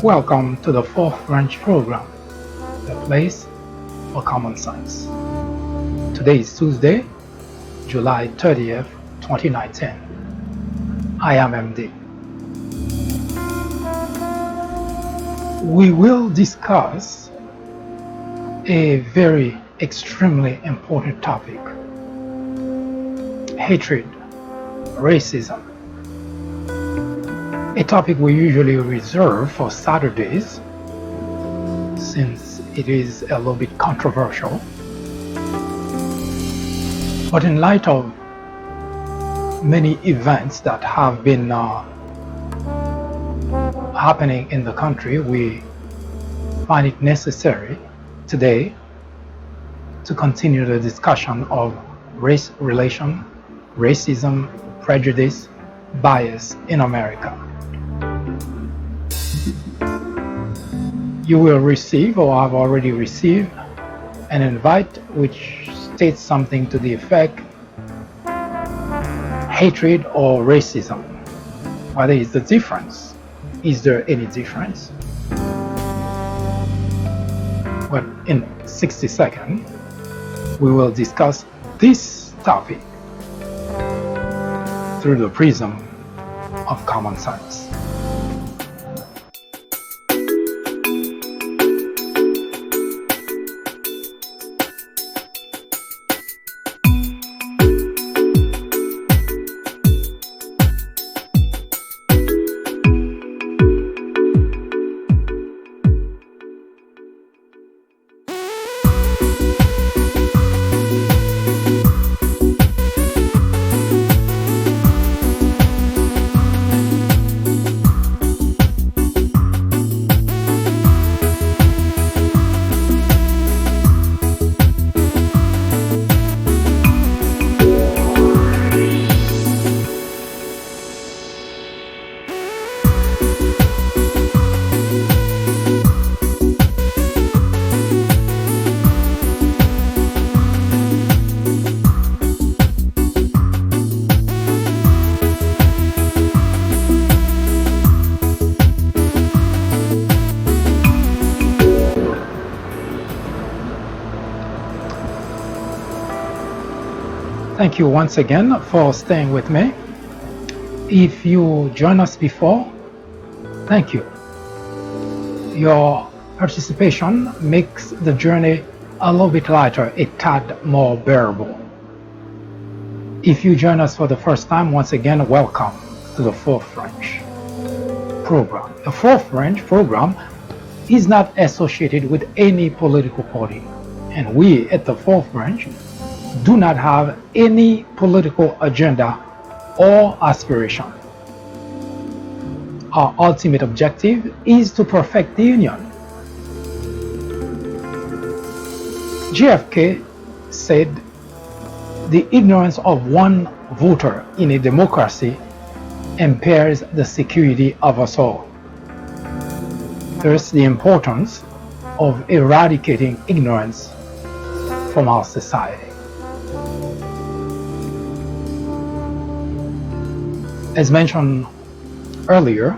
Welcome to the fourth branch program, the place for common sense. Today is Tuesday, July 30th, 2019. I am MD. We will discuss a very extremely important topic: hatred, racism. A topic we usually reserve for Saturdays since it is a little bit controversial. But in light of many events that have been happening in the country, we find it necessary today to continue the discussion of race relation, racism, prejudice, bias in America. You will receive, or have already received, an invite which states something to the effect: hatred or racism. What is the difference? Is there any difference? Well, in 60 seconds, we will discuss this topic through the prism of common sense. Thank you once again for staying with me. If you joined us before, thank you. Your participation makes the journey a little bit lighter, a tad more bearable. If you join us for the first time, once again, welcome to the fourth branch program. The fourth branch program is not associated with any political party, and we at the fourth branch do not have any political agenda or aspiration. Our ultimate objective is to perfect the union. JFK said, "The ignorance of one voter in a democracy impairs the security of us all." Thus, the importance of eradicating ignorance from our society. As mentioned earlier,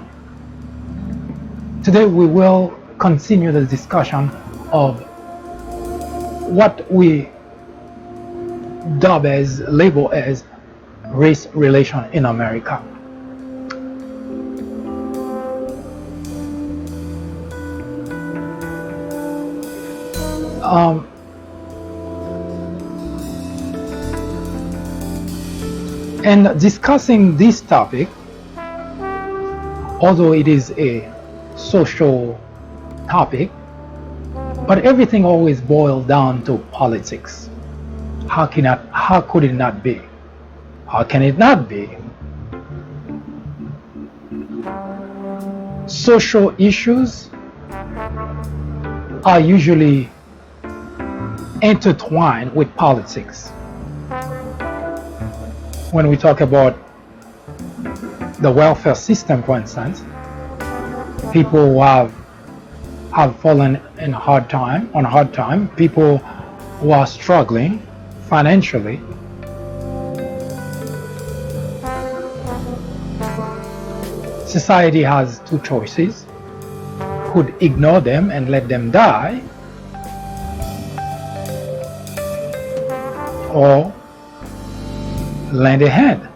today we will continue the discussion of what we label as race relation in America. And discussing this topic, although it is a social topic, but everything always boils down to politics. How could it not be? How can it not be? Social issues are usually intertwined with politics. When we talk about the welfare system, for instance, people who have have fallen in hard time, people who are struggling financially. Society has two choices: could ignore them and let them die, or lend a hand.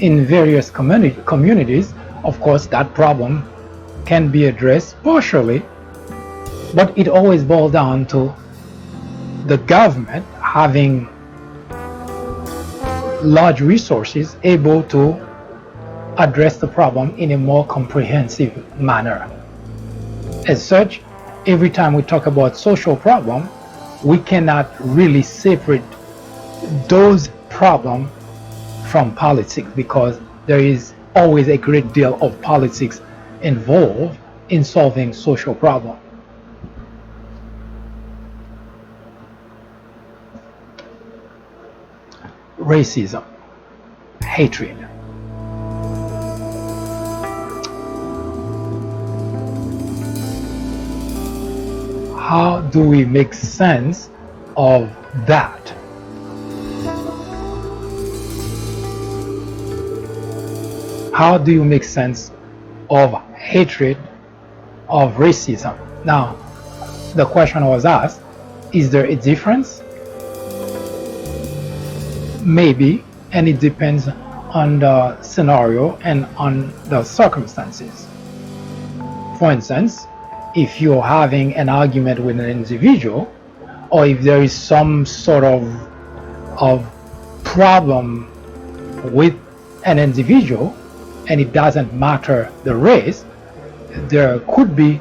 In various communities, of course, that problem can be addressed partially, but it always boils down to the government having large resources able to address the problem in a more comprehensive manner. As such, every time we talk about social problem, we cannot really separate those problems from politics, because there is always a great deal of politics involved in solving social problems. Racism, hatred. How do we make sense of that? How do you make sense of hatred, of racism? Now, the question was asked, is there a difference? Maybe, and it depends on the scenario and on the circumstances. For instance, if you're having an argument with an individual, or if there is some sort of problem with an individual, and it doesn't matter the race, there could be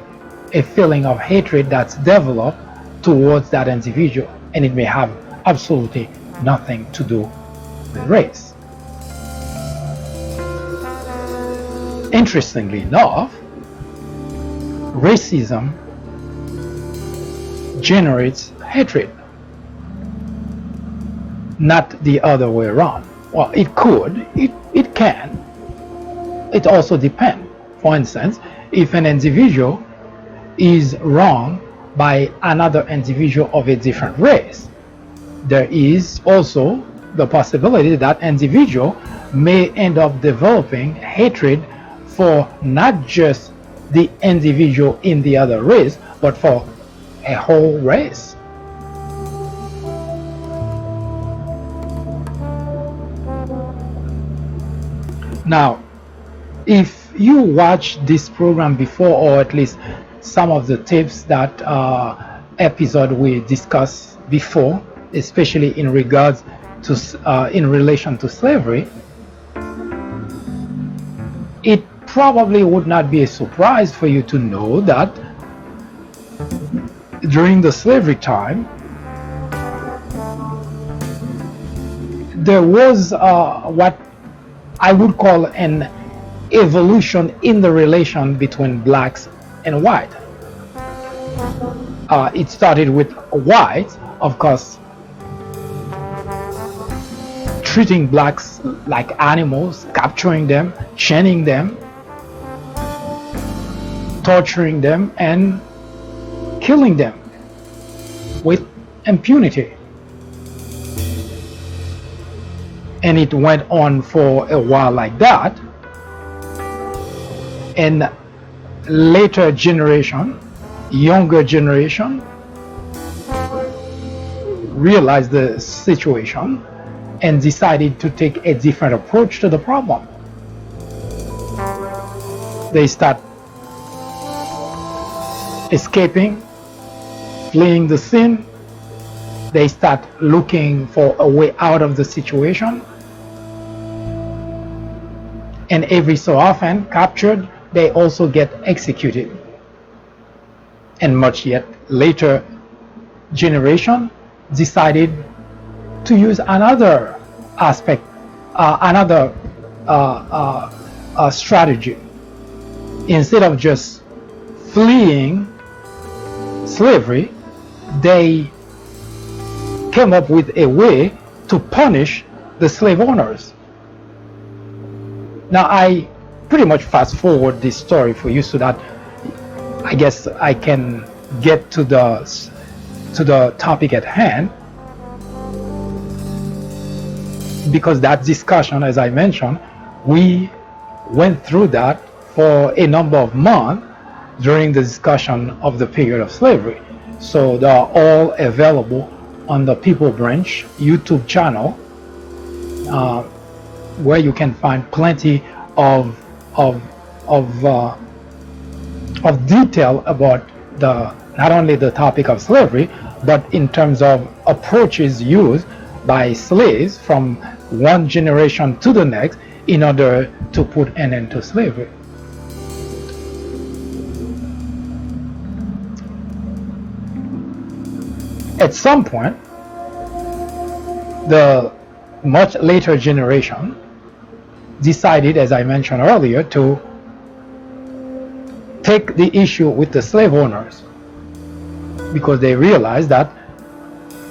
a feeling of hatred that's developed towards that individual, and it may have absolutely nothing to do with race. Interestingly enough, racism generates hatred, not the other way around. Well, it could, it can. It also depends. For instance, if an individual is wronged by another individual of a different race, there is also the possibility that individual may end up developing hatred for not just the individual in the other race, but for a whole race. Now, if you watch this program before, or at least some of the tapes that episode we discussed before, especially in regards to in relation to slavery, it probably would not be a surprise for you to know that during the slavery time, there was what I would call an evolution in the relation between blacks and white. It started with whites, of course, treating blacks like animals, capturing them, chaining them, torturing them, and killing them with impunity. And it went on for a while like that. And later generation, younger generation, realized the situation and decided to take a different approach to the problem. They start escaping, fleeing the scene. They start looking for a way out of the situation. And every so often, captured, they also get executed. And much yet later generation decided to use another aspect, another strategy. Instead of just fleeing slavery, they came up with a way to punish the slave owners. Now, I pretty much fast forward this story for you so that I guess I can get to the topic at hand, because that discussion, as I mentioned, we went through that for a number of months during the discussion of the period of slavery. So they are all available on the People Branch YouTube channel, where you can find plenty of detail about not only the topic of slavery, but in terms of approaches used by slaves from one generation to the next in order to put an end to slavery. At some point, the much later generation decided, as I mentioned earlier, to take the issue with the slave owners, because they realized that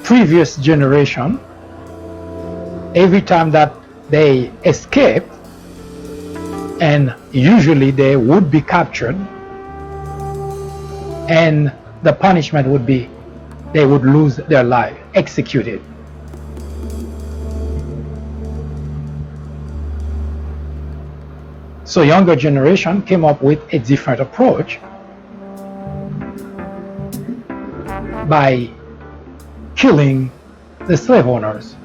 previous generation, every time that they escaped, and usually they would be captured, and the punishment would be they would lose their life, executed. So younger generation came up with a different approach by killing the slave owners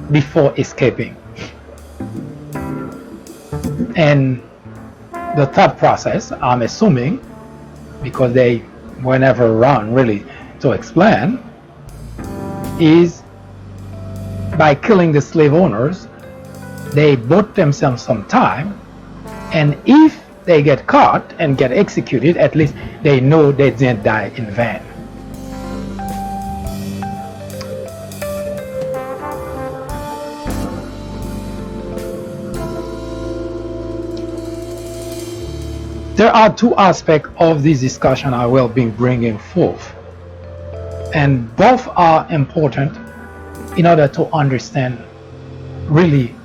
before escaping. And the thought process, I'm assuming, because they were never around really to explain, is by killing the slave owners, they bought themselves some time, and if they get caught and get executed, at least they know they didn't die in vain. There are two aspects of this discussion I will be bringing forth, and both are important in order to understand really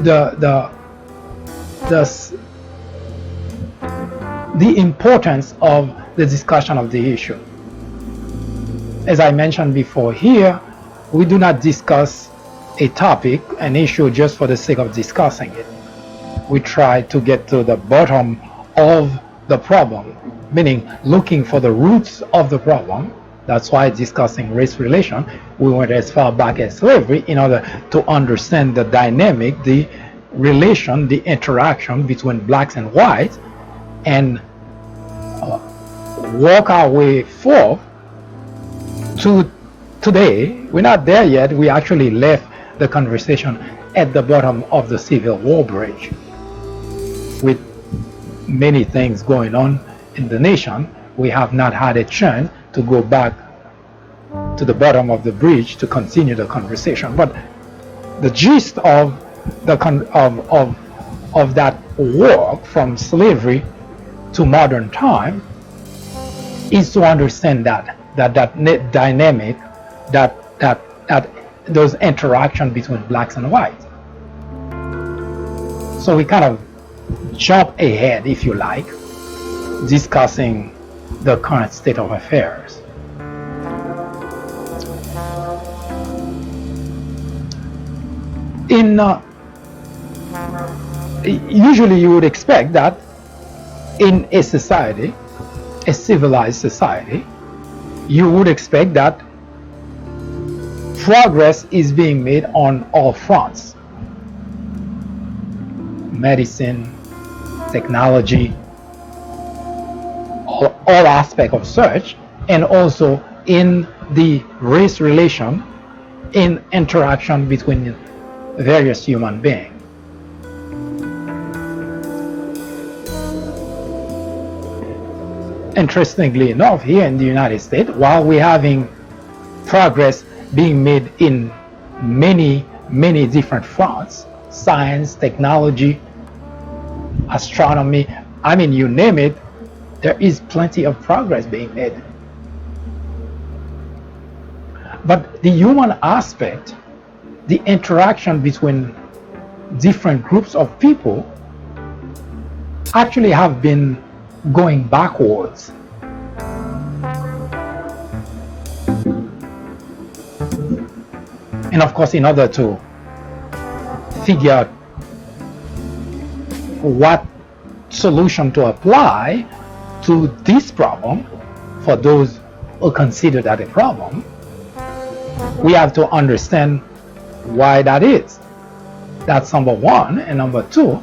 the importance of the discussion of the issue. As I mentioned before, here we do not discuss a topic, an issue, just for the sake of discussing it. We try to get to the bottom of the problem, meaning looking for the roots of the problem. That's why discussing race relation, we went as far back as slavery in order to understand the dynamic, the relation, the interaction between blacks and whites, and walk our way forth to today. We're not there yet. We actually left the conversation at the bottom of the Civil War bridge. With many things going on in the nation, we have not had a chance to go back to the bottom of the bridge to continue the conversation. But the gist of that walk from slavery to modern time is to understand that dynamic, that those interactions between blacks and whites. So we kind of jump ahead, if you like, discussing the current state of affairs. Usually you would expect that in a society, a civilized society, you would expect that progress is being made on all fronts. Medicine, technology, all aspects of search, and also in the race relation, in interaction between various human beings. Interestingly enough, here in the United States, while we're having progress being made in many different fronts, science, technology, astronomy, I mean, you name it, there is plenty of progress being made. But the human aspect, the interaction between different groups of people actually have been going backwards. And of course, in order to figure out what solution to apply to this problem, for those who consider that a problem, we have to understand why that is. That's number one. And number two,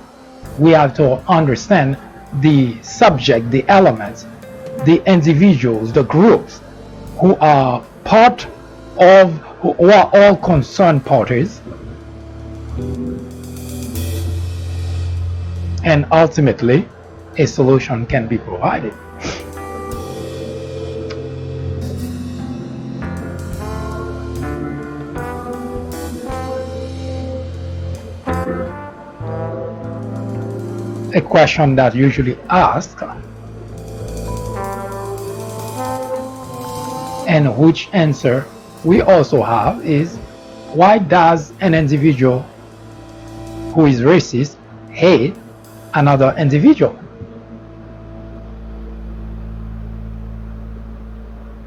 we have to understand the subject, the elements, the individuals, the groups who are part of, who are all concerned parties, and ultimately a solution can be provided. A question that usually asked, and which answer we also have, is why does an individual who is racist hate another individual?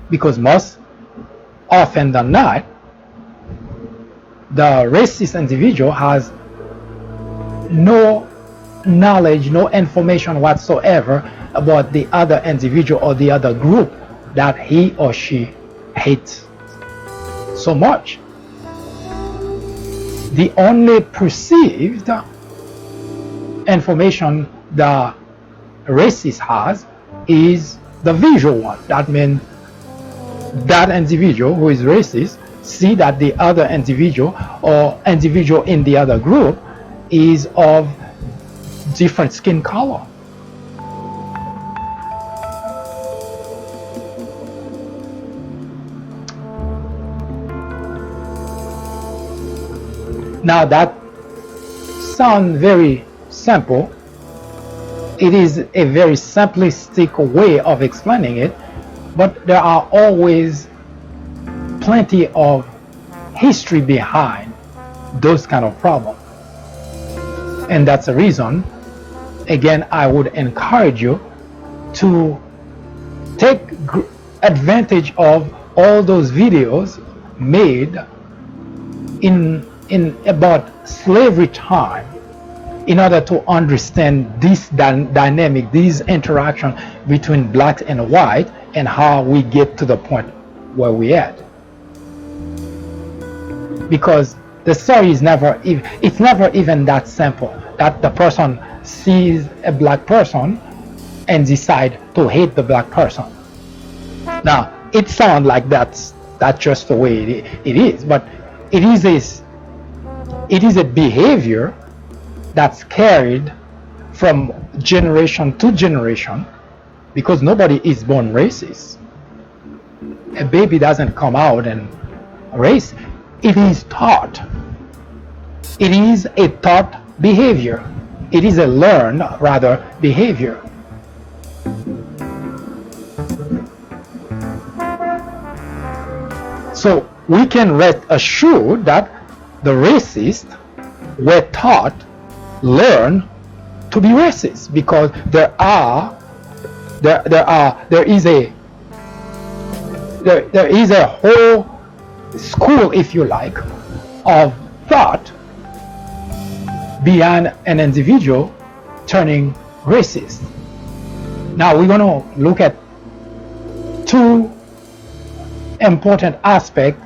Because most often than not, the racist individual has no knowledge, no information whatsoever about the other individual or the other group that he or she hates so much. The only perceived information the racist has is the visual one. That means that individual who is racist see that the other individual or individual in the other group is of different skin color. Now that sounds very simple. It is a very simplistic way of explaining it, but there are always plenty of history behind those kind of problems. And that's the reason, again, I would encourage you to take advantage of all those videos made in about slavery time in order to understand this dynamic, this interaction between black and white, and how we get to the point where we at. Because the story is never even that simple, that the person sees a black person and decide to hate the black person. Now, it sounds like that's just the way it is, but it is a behavior that's carried from generation to generation, because nobody is born racist. A baby doesn't come out and race. It is taught. It is a taught behavior. It is a learned, rather, behavior. So we can rest assured that the racists were taught, learn to be racist, because there is a whole school, if you like, of thought behind an individual turning racist. Now we're going to look at two important aspects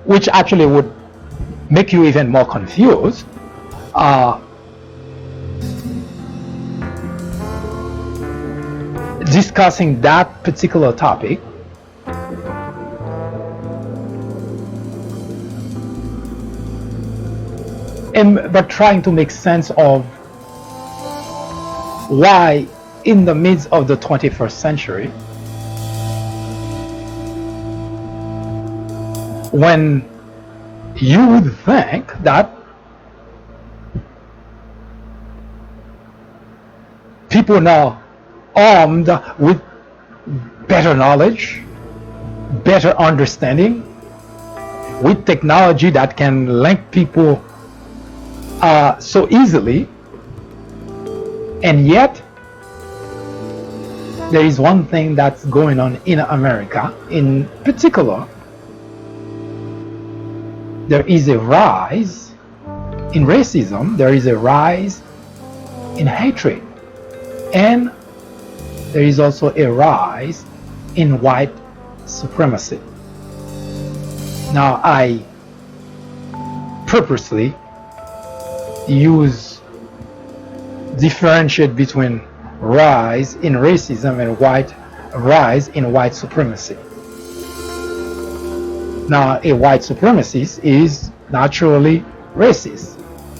which actually would make you even more confused. Discussing that particular topic, but trying to make sense of why in the midst of the 21st century, when you would think that people now armed with better knowledge, better understanding, with technology that can link people so easily, and yet there is one thing that's going on in America in particular. There is a rise in racism, there is a rise in hatred, and there is also a rise in white supremacy. Now, I purposely differentiate between rise in racism and rise in white supremacy. Now, a white supremacist is naturally racist,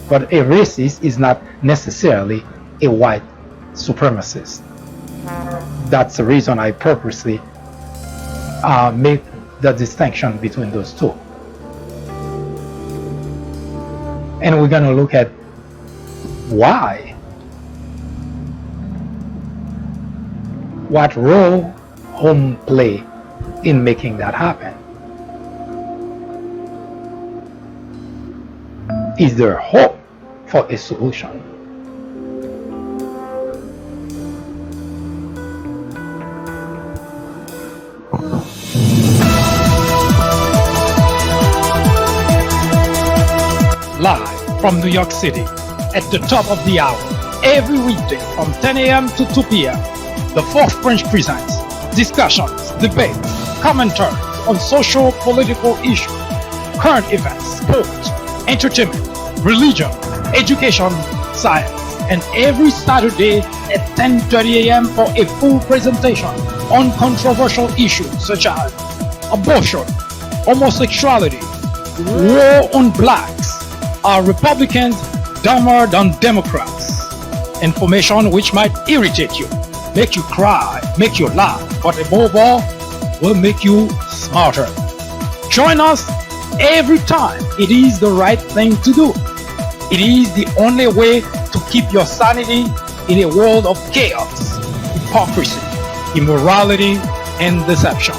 but a racist is not necessarily a white supremacist. That's the reason I purposely make the distinction between those two. And we're going to look at why, what role home play in making that happen. Is there hope for a solution? Live from New York City, at the top of the hour, every weekday from 10 a.m. to 2 p.m., the Fourth Branch presents discussions, debates, commentaries on social, political issues, current events, sports, entertainment, religion, education, science, and every Saturday at 10:30 a.m. for a full presentation on controversial issues such as abortion, homosexuality, war on blacks. Are Republicans dumber than Democrats? Information which might irritate you, make you cry, make you laugh, but above all, will make you smarter. Join us every time. It is the right thing to do. It is the only way to keep your sanity in a world of chaos, hypocrisy, immorality, and deception.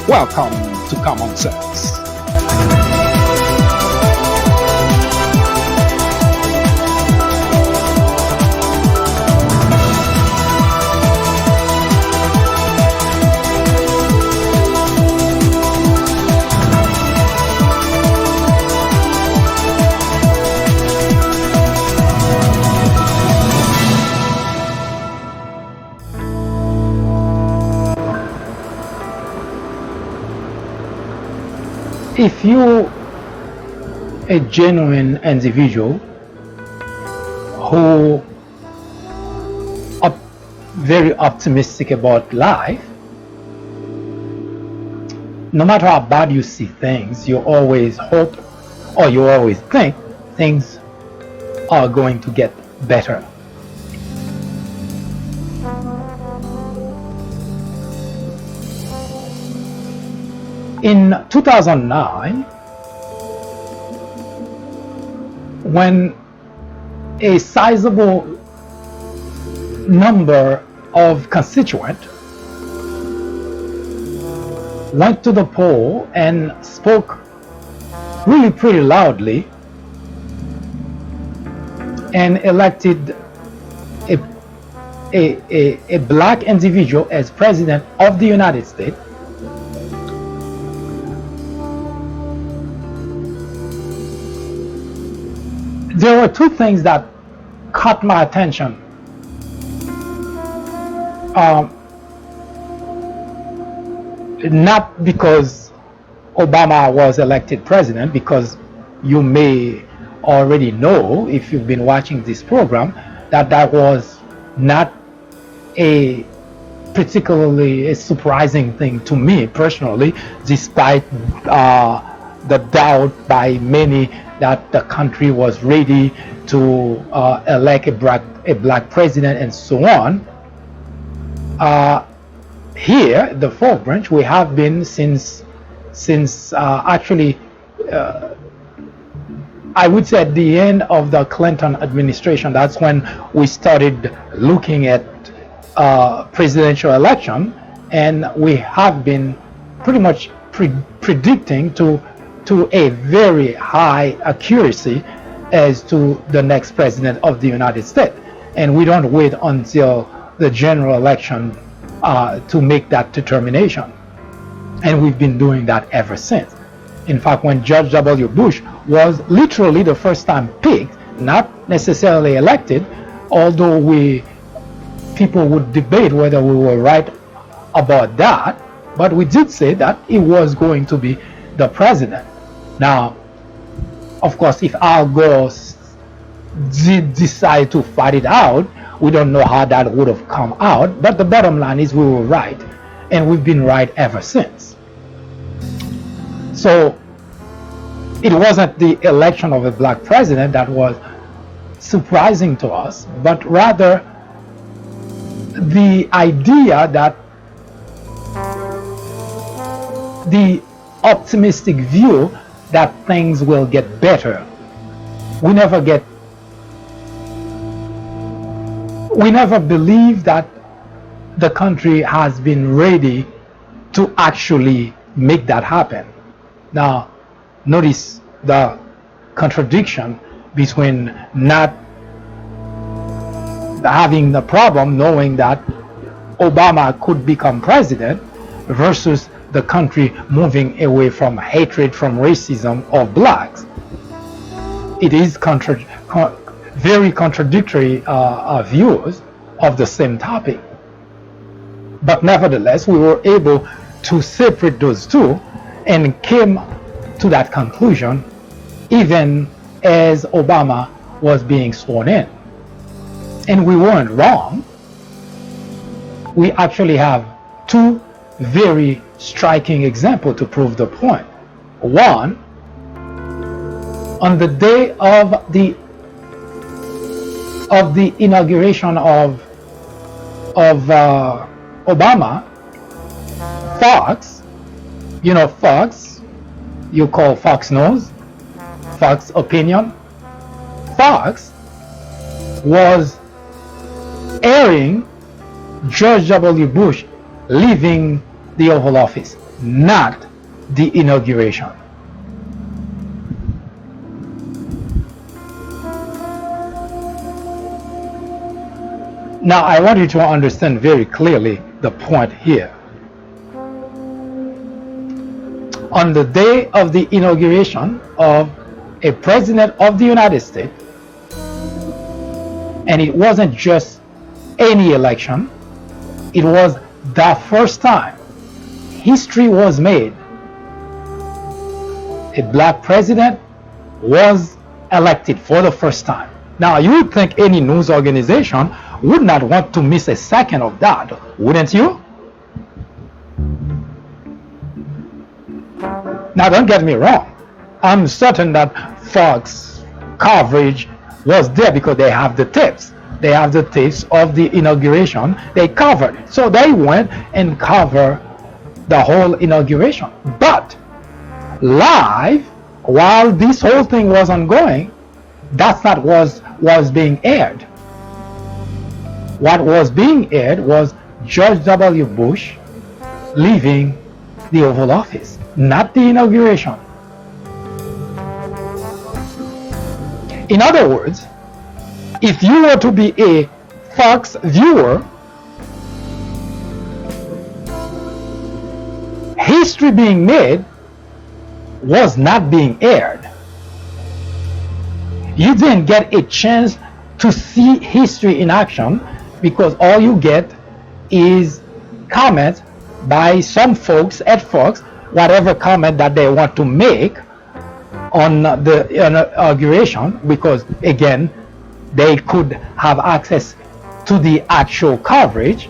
Welcome to Common Sense. If you're a genuine individual who are very optimistic about life, no matter how bad you see things, you always hope or you always think things are going to get better. In 2009, when a sizable number of constituents went to the poll and spoke really pretty loudly and elected a black individual as president of the United States, there were two things that caught my attention. Not because Obama was elected president, because you may already know, if you've been watching this program, that was not a particularly a surprising thing to me personally, despite the doubt by many that the country was ready to elect a black president and so on. Here, the Fourth Branch, we have been since actually, I would say at the end of the Clinton administration. That's when we started looking at presidential election, and we have been pretty much predicting to a very high accuracy as to the next president of the United States. And we don't wait until the general election to make that determination. And we've been doing that ever since. In fact, when George W. Bush was literally the first time picked, not necessarily elected, although people would debate whether we were right about that, but we did say that he was going to be the president. Now, of course, if Al Gore did decide to fight it out, we don't know how that would have come out, but the bottom line is we were right, and we've been right ever since. So it wasn't the election of a black president that was surprising to us, but rather the idea that the optimistic view that things will get better. We never believe that the country has been ready to actually make that happen. Now, notice the contradiction between not having the problem knowing that Obama could become president versus the country moving away from hatred, from racism of blacks. It is very contradictory views of the same topic. But nevertheless, we were able to separate those two and came to that conclusion even as Obama was being sworn in. And we weren't wrong. We actually have two very striking examples to prove the point. One, on the day of the inauguration of Obama, Fox, Fox, you call Fox News, Fox Opinion, Fox was airing George W. Bush leaving the Oval Office, not the inauguration. Now, I want you to understand very clearly the point here. On the day of the inauguration of a president of the United States, and it wasn't just any election, it was the first time history was made. A black president was elected for the first time. Now, you would think any news organization would not want to miss a second of that, wouldn't you? Now, don't get me wrong. I'm certain that Fox coverage was there because they have the tapes. They have the tapes of the inauguration. They covered it. So they went and covered the whole inauguration. But live, while this whole thing was ongoing, that's not what was being aired. What was being aired was George W. Bush leaving the Oval Office, not the inauguration. In other words, if you were to be a Fox viewer, history being made was not being aired. You didn't get a chance to see history in action because all you get is comments by some folks at Fox, whatever comment that they want to make on the inauguration, because again, they could have access to the actual coverage.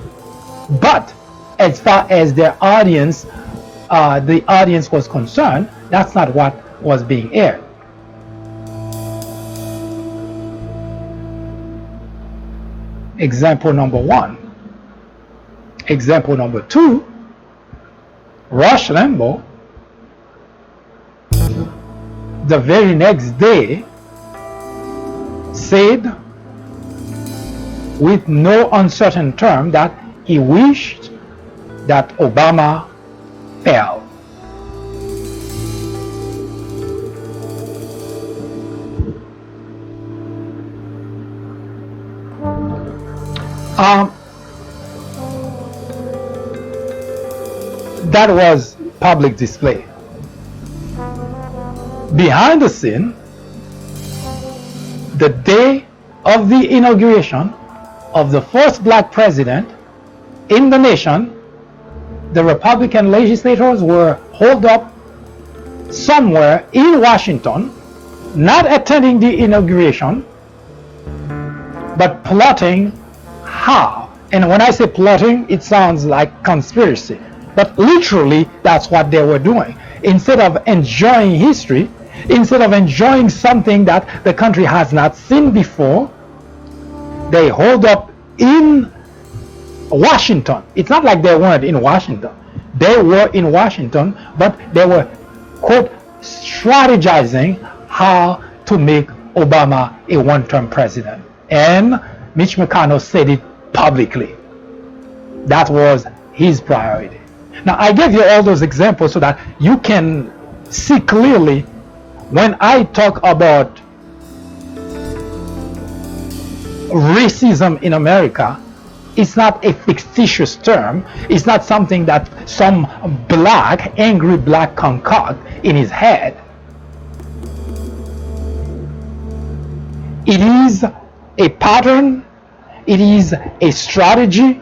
But as far as their audience, the audience was concerned, that's not what was being aired. Example number one. Example number two, Rush Limbaugh, the very next day, said with no uncertain term that he wished that Obama fell. Um, that was public display. Behind the scene, the day of the inauguration of the first black president in the nation, the Republican legislators were holed up somewhere in Washington, not attending the inauguration, but plotting how. And when I say plotting, it sounds like conspiracy, but literally that's what they were doing. Instead of enjoying history, instead of enjoying something that the country has not seen before, they hold up in Washington. It's not like they weren't in Washington. They were in Washington, but they were, quote, strategizing how to make Obama a one-term president. And Mitch McConnell said it publicly. That was his priority. Now, I gave you all those examples so that you can see clearly when I talk about racism in America, it's not a fictitious term. It's not something that some angry black concoct in his head. It is a pattern. It is a strategy,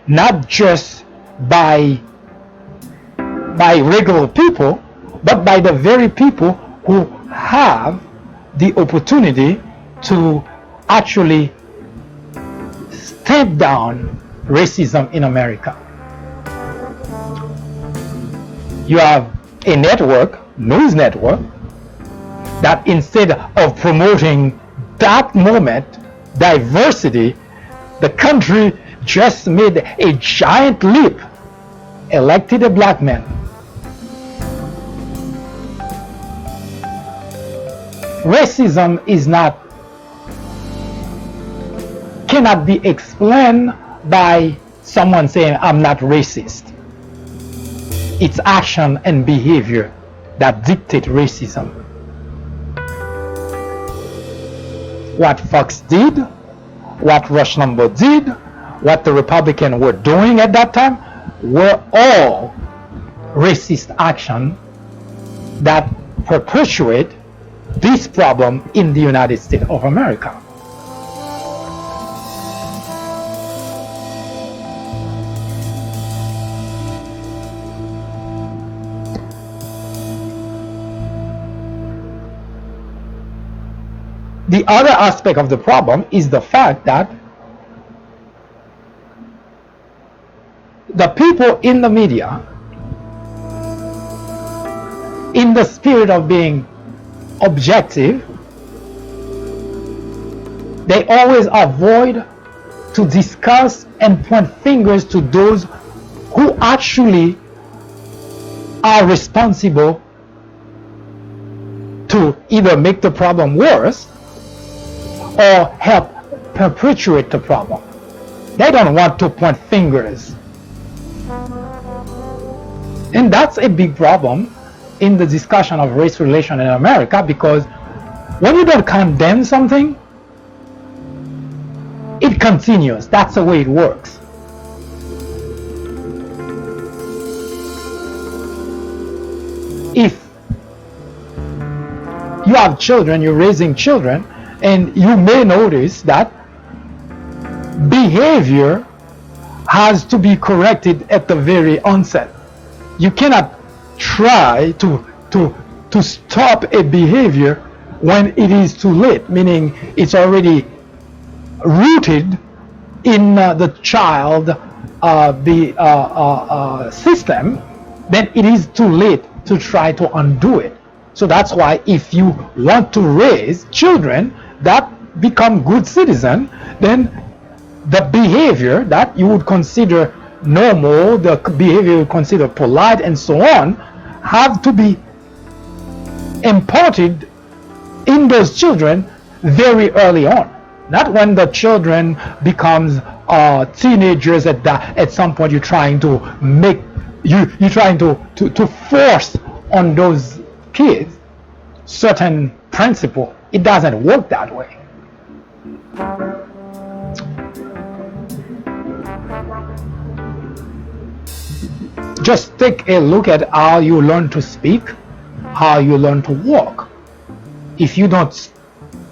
not just by regular people, but by the very people who have the opportunity to actually stamp down racism in America. You have a network, news network, that instead of promoting that moment, diversity, the country just made a giant leap, elected a black man. Racism cannot be explained by someone saying, I'm not racist. It's action and behavior that dictate racism. What Fox did, what Rush Limbaugh did, what the Republicans were doing at that time were all racist action that perpetuate this problem in the United States of America. The other aspect of the problem is the fact that the people in the media, in the spirit of being objective, they always avoid to discuss and point fingers to those who actually are responsible to either make the problem worse or help perpetuate the problem. They don't want to point fingers. And that's a big problem in the discussion of race relations in America, because when you don't condemn something, it continues. That's the way it works. If you have children, you're raising children, and you may notice that behavior has to be corrected at the very onset. You cannot try to stop a behavior when it is too late, meaning it's already rooted in the child system. Then it is too late to try to undo it. So that's why if you want to raise children that become good citizens, then the behavior that you would consider normal, the behavior you would consider polite and so on, have to be imparted in those children very early on. Not when the children becomes teenagers. At some point you're trying to make you're trying to force on those kids certain principle. It doesn't work that way. Just take a look at how you learn to speak, how you learn to walk. If you don't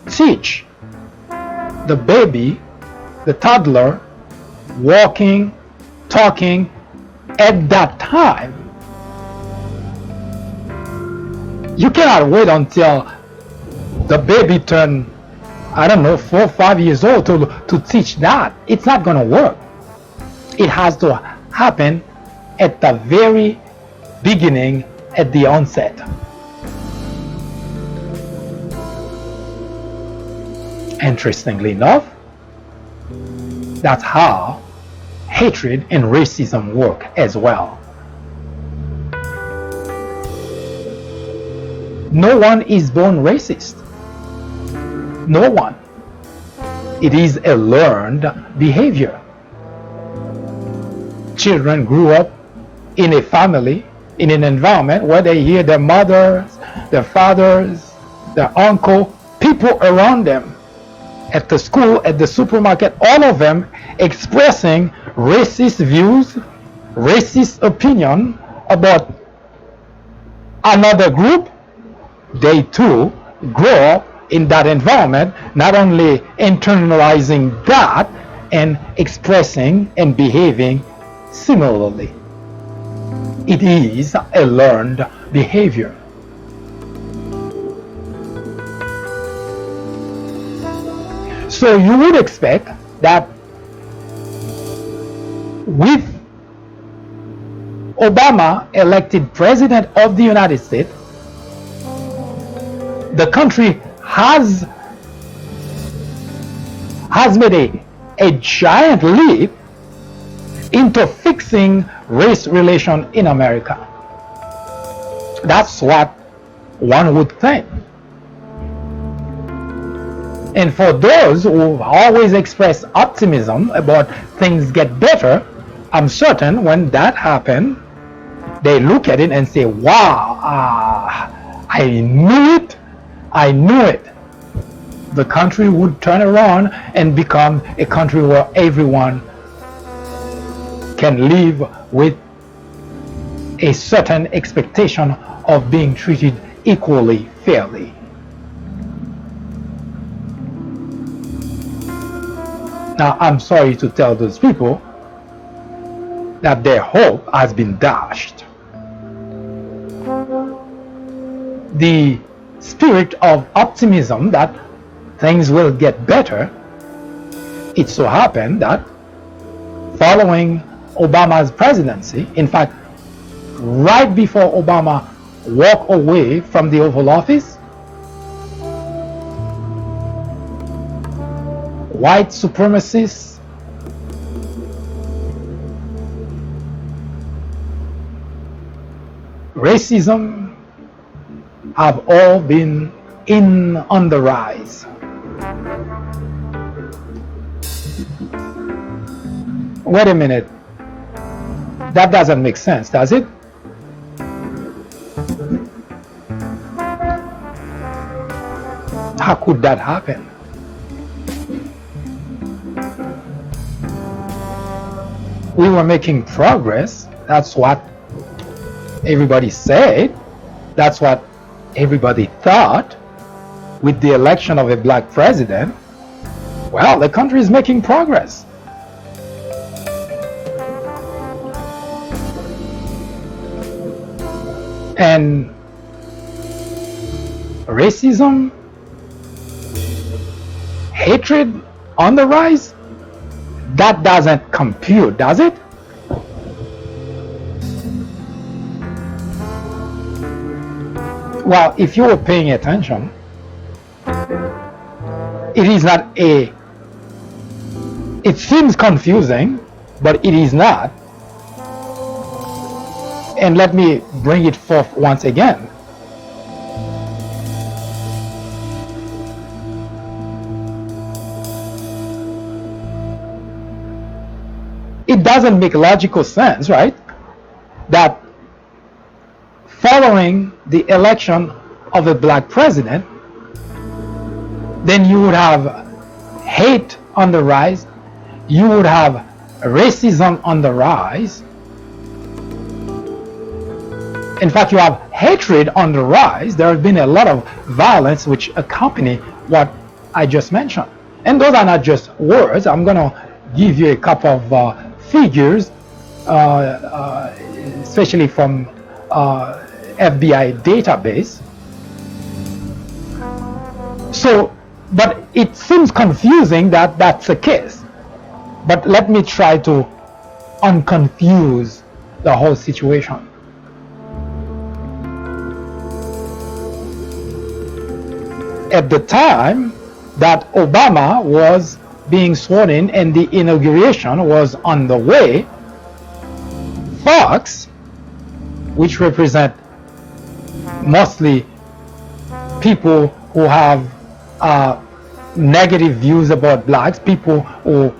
teach the baby, the toddler, walking, talking at that time, you cannot wait until the baby turn, I don't know, 4 or 5 years old to teach that. It's not going to work. It has to happen at the very beginning, at the onset. Interestingly enough, that's how hatred and racism work as well. No one is born racist. No one. It is a learned behavior. Children grew up in a family, in an environment where they hear their mothers, their fathers, their uncle, people around them, at the school, at the supermarket, all of them expressing racist views, racist opinion about another group. They too grow up in that environment, not only internalizing that and expressing and behaving similarly. It is a learned behavior. So you would expect that with Obama elected president of the United States, the country has made a giant leap into fixing race relations in America. That's what one would think. And for those who always express optimism about things get better, I'm certain when that happens, they look at it and say, wow, I knew it. I knew it. The country would turn around and become a country where everyone can live with a certain expectation of being treated equally, fairly. Now, I'm sorry to tell those people that their hope has been dashed. The spirit of optimism that things will get better, it so happened that following Obama's presidency, in fact, right before Obama walked away from the Oval Office, white supremacists, racism have all been on the rise. Wait a minute. That doesn't make sense, does it? How could that happen? We were making progress. That's what everybody said. That's what everybody thought. With the election of a black president, well, the country is making progress. And racism, hatred on the rise, that doesn't compute, does it? Well, if you were paying attention, it is not it seems confusing, but it is not. And let me bring it forth once again. It doesn't make logical sense, right? That following the election of a black president, then you would have hate on the rise, you would have racism on the rise, In fact, you have hatred on the rise. There has been a lot of violence which accompany what I just mentioned. And those are not just words. I'm going to give you a couple of figures, especially from FBI database. So, but it seems confusing that that's the case. But let me try to unconfuse the whole situation. At the time that Obama was being sworn in and the inauguration was on the way, Fox, which represent mostly people who have negative views about blacks, people who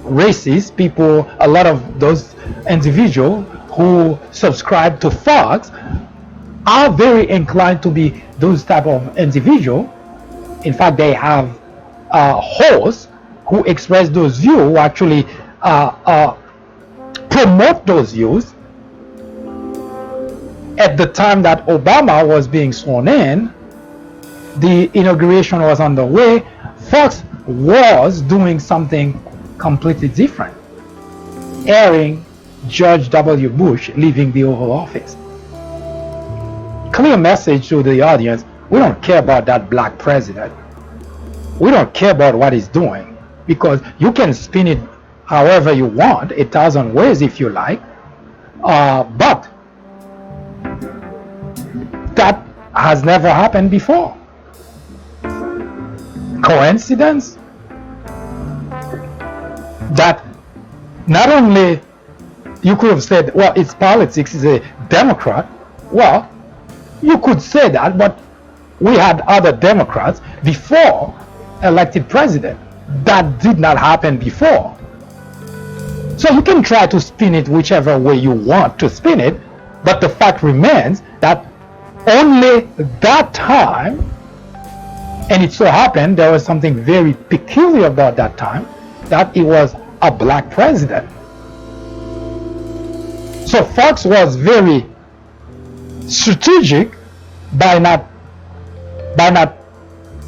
racist, people, a lot of those individuals who subscribe to Fox are very inclined to be those type of individuals. In fact, they have hosts who express those views, who actually promote those views. At the time that Obama was being sworn in, the inauguration was on the way, Fox was doing something completely different, airing George W. Bush leaving the Oval Office. Clear message to the audience: we don't care about that black president. We don't care about what he's doing, because you can spin it however you want, 1,000 ways if you like, but that has never happened before. Coincidence? That not only you could have said, well, it's politics, he's a Democrat. Well, you could say that, but we had other Democrats before elected president. That did not happen before. So you can try to spin it whichever way you want to spin it, but the fact remains that only that time, and it so happened there was something very peculiar about that time, that it was a black president. So Fox was very strategic by not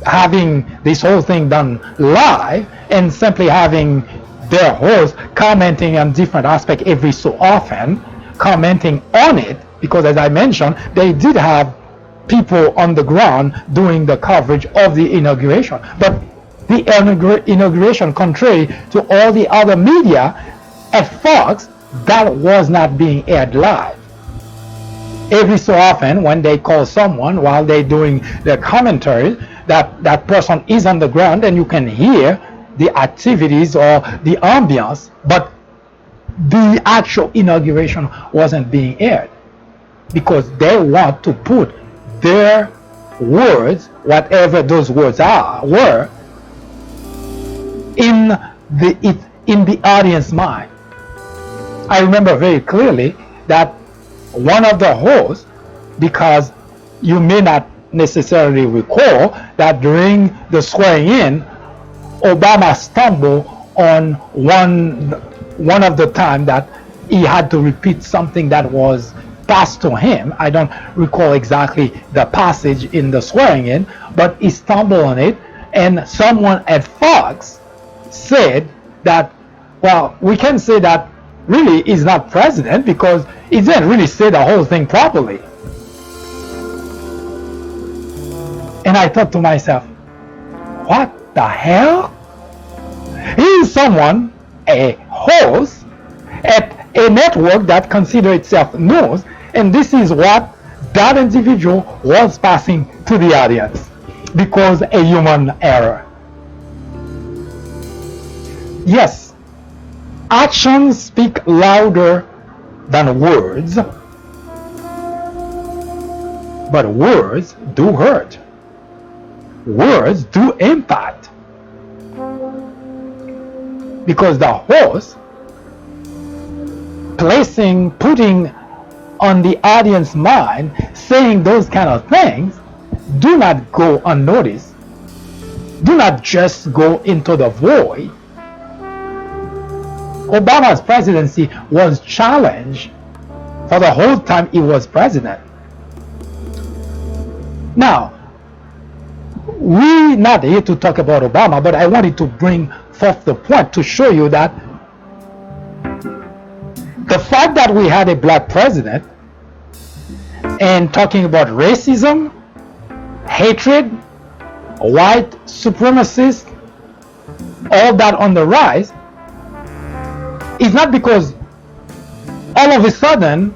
having this whole thing done live and simply having their hosts commenting on different aspects every so often, commenting on it, because as I mentioned, they did have people on the ground doing the coverage of the inauguration. But the inauguration, contrary to all the other media at Fox, that was not being aired live. Every so often, when they call someone while they're doing their commentary, that person is on the ground and you can hear the activities or the ambience, but the actual inauguration wasn't being aired, because they want to put their words, whatever those words were, in the audience mind. I remember very clearly that one of the hosts, because you may not necessarily recall that during the swearing in, Obama stumbled on one of the time that he had to repeat something that was passed to him. I don't recall exactly the passage in the swearing in, but he stumbled on it, and someone at Fox said that, well, we can say that really he's not president because he didn't really say the whole thing properly. And I thought to myself, what the hell? He is someone, a host at a network that considers itself news, and this is what that individual was passing to the audience, because a human error. Yes, actions speak louder than words, but words do hurt. Words do impact, because the host putting on the audience mind, saying those kind of things, do not go unnoticed, do not just go into the void. Obama's presidency was challenged for the whole time he was president. Now, we're not here to talk about Obama, but I wanted to bring forth the point to show you that the fact that we had a black president and talking about racism, hatred, white supremacists, all that on the rise, is not because all of a sudden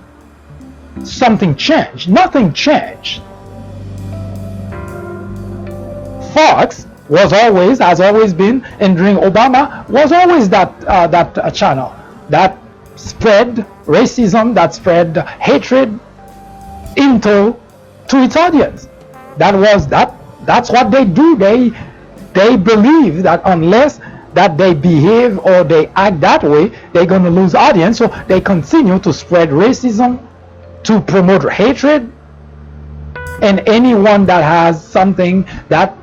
something changed. Nothing changed. Fox was always, has always been, and during Obama was always that channel that spread racism, that spread hatred to its audience. That's what they do. They believe that unless that they behave or they act that way, they're going to lose audience. So they continue to spread racism, to promote hatred, and anyone that has something that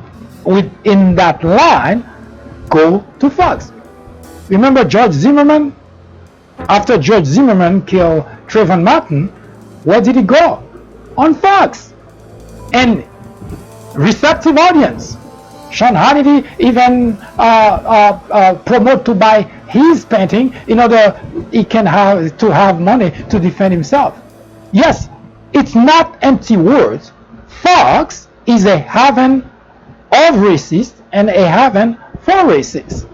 within that line go to Fox. Remember George Zimmerman? After George Zimmerman killed Trayvon Martin, where did he go? On Fox. And receptive audience. Sean Hannity even promote to buy his painting in order he can have money to defend himself. Yes, it's not empty words. Fox is a haven of racists and a haven for racists.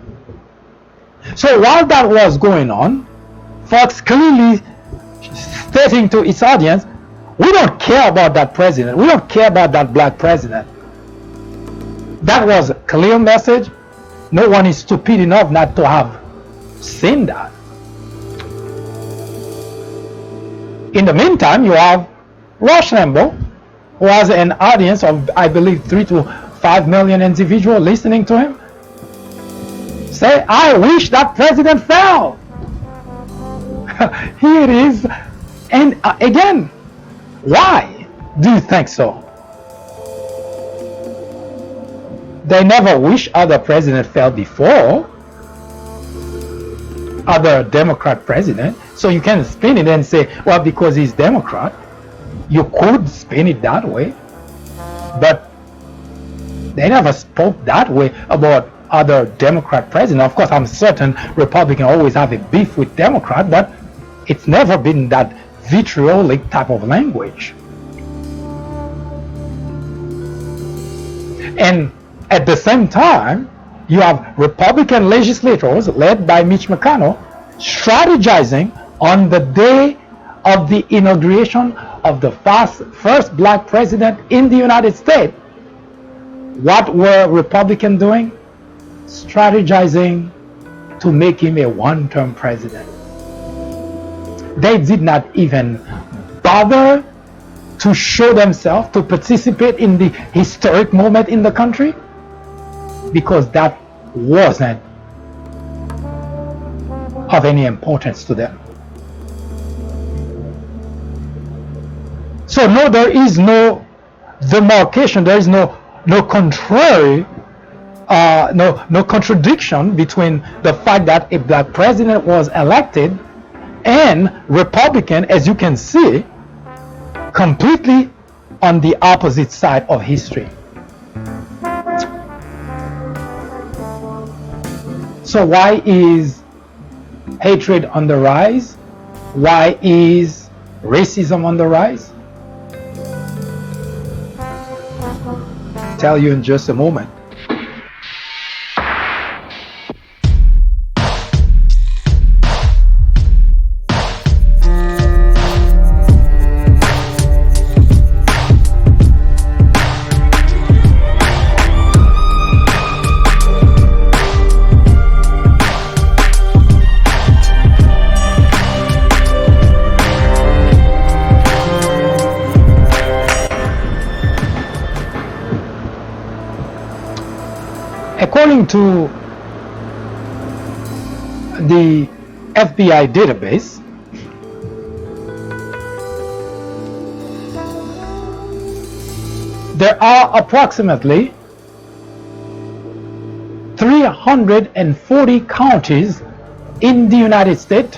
So while that was going on, Fox clearly stating to its audience, we don't care about that president. We don't care about that black president. That was a clear message. No one is stupid enough not to have seen that. In the meantime, you have Rush Limbaugh, who has an audience of, I believe, 3 to 5 million individuals listening to him, say, I wish that president fell. Here it is. And again, why do you think so? They never wish other president fell before, other Democrat president. So you can spin it and say, well, because he's Democrat. You could spin it that way, but they never spoke that way about other Democrat president. Of course, I'm certain Republicans always have a beef with Democrat, but it's never been that vitriolic type of language. And at the same time, you have Republican legislators led by Mitch McConnell strategizing on the day of the inauguration of the first black president in the United States. What were Republicans doing? Strategizing to make him a one-term president. They did not even bother to show themselves, to participate in the historic moment in the country, because that wasn't of any importance to them. So no, there is no demarcation, there is no contrary, no contradiction between the fact that a black president was elected and Republican, as you can see, completely on the opposite side of history. So why is hatred on the rise? Why is racism on the rise? I'll tell you in just a moment. According to the FBI database, there are approximately 340 counties in the United States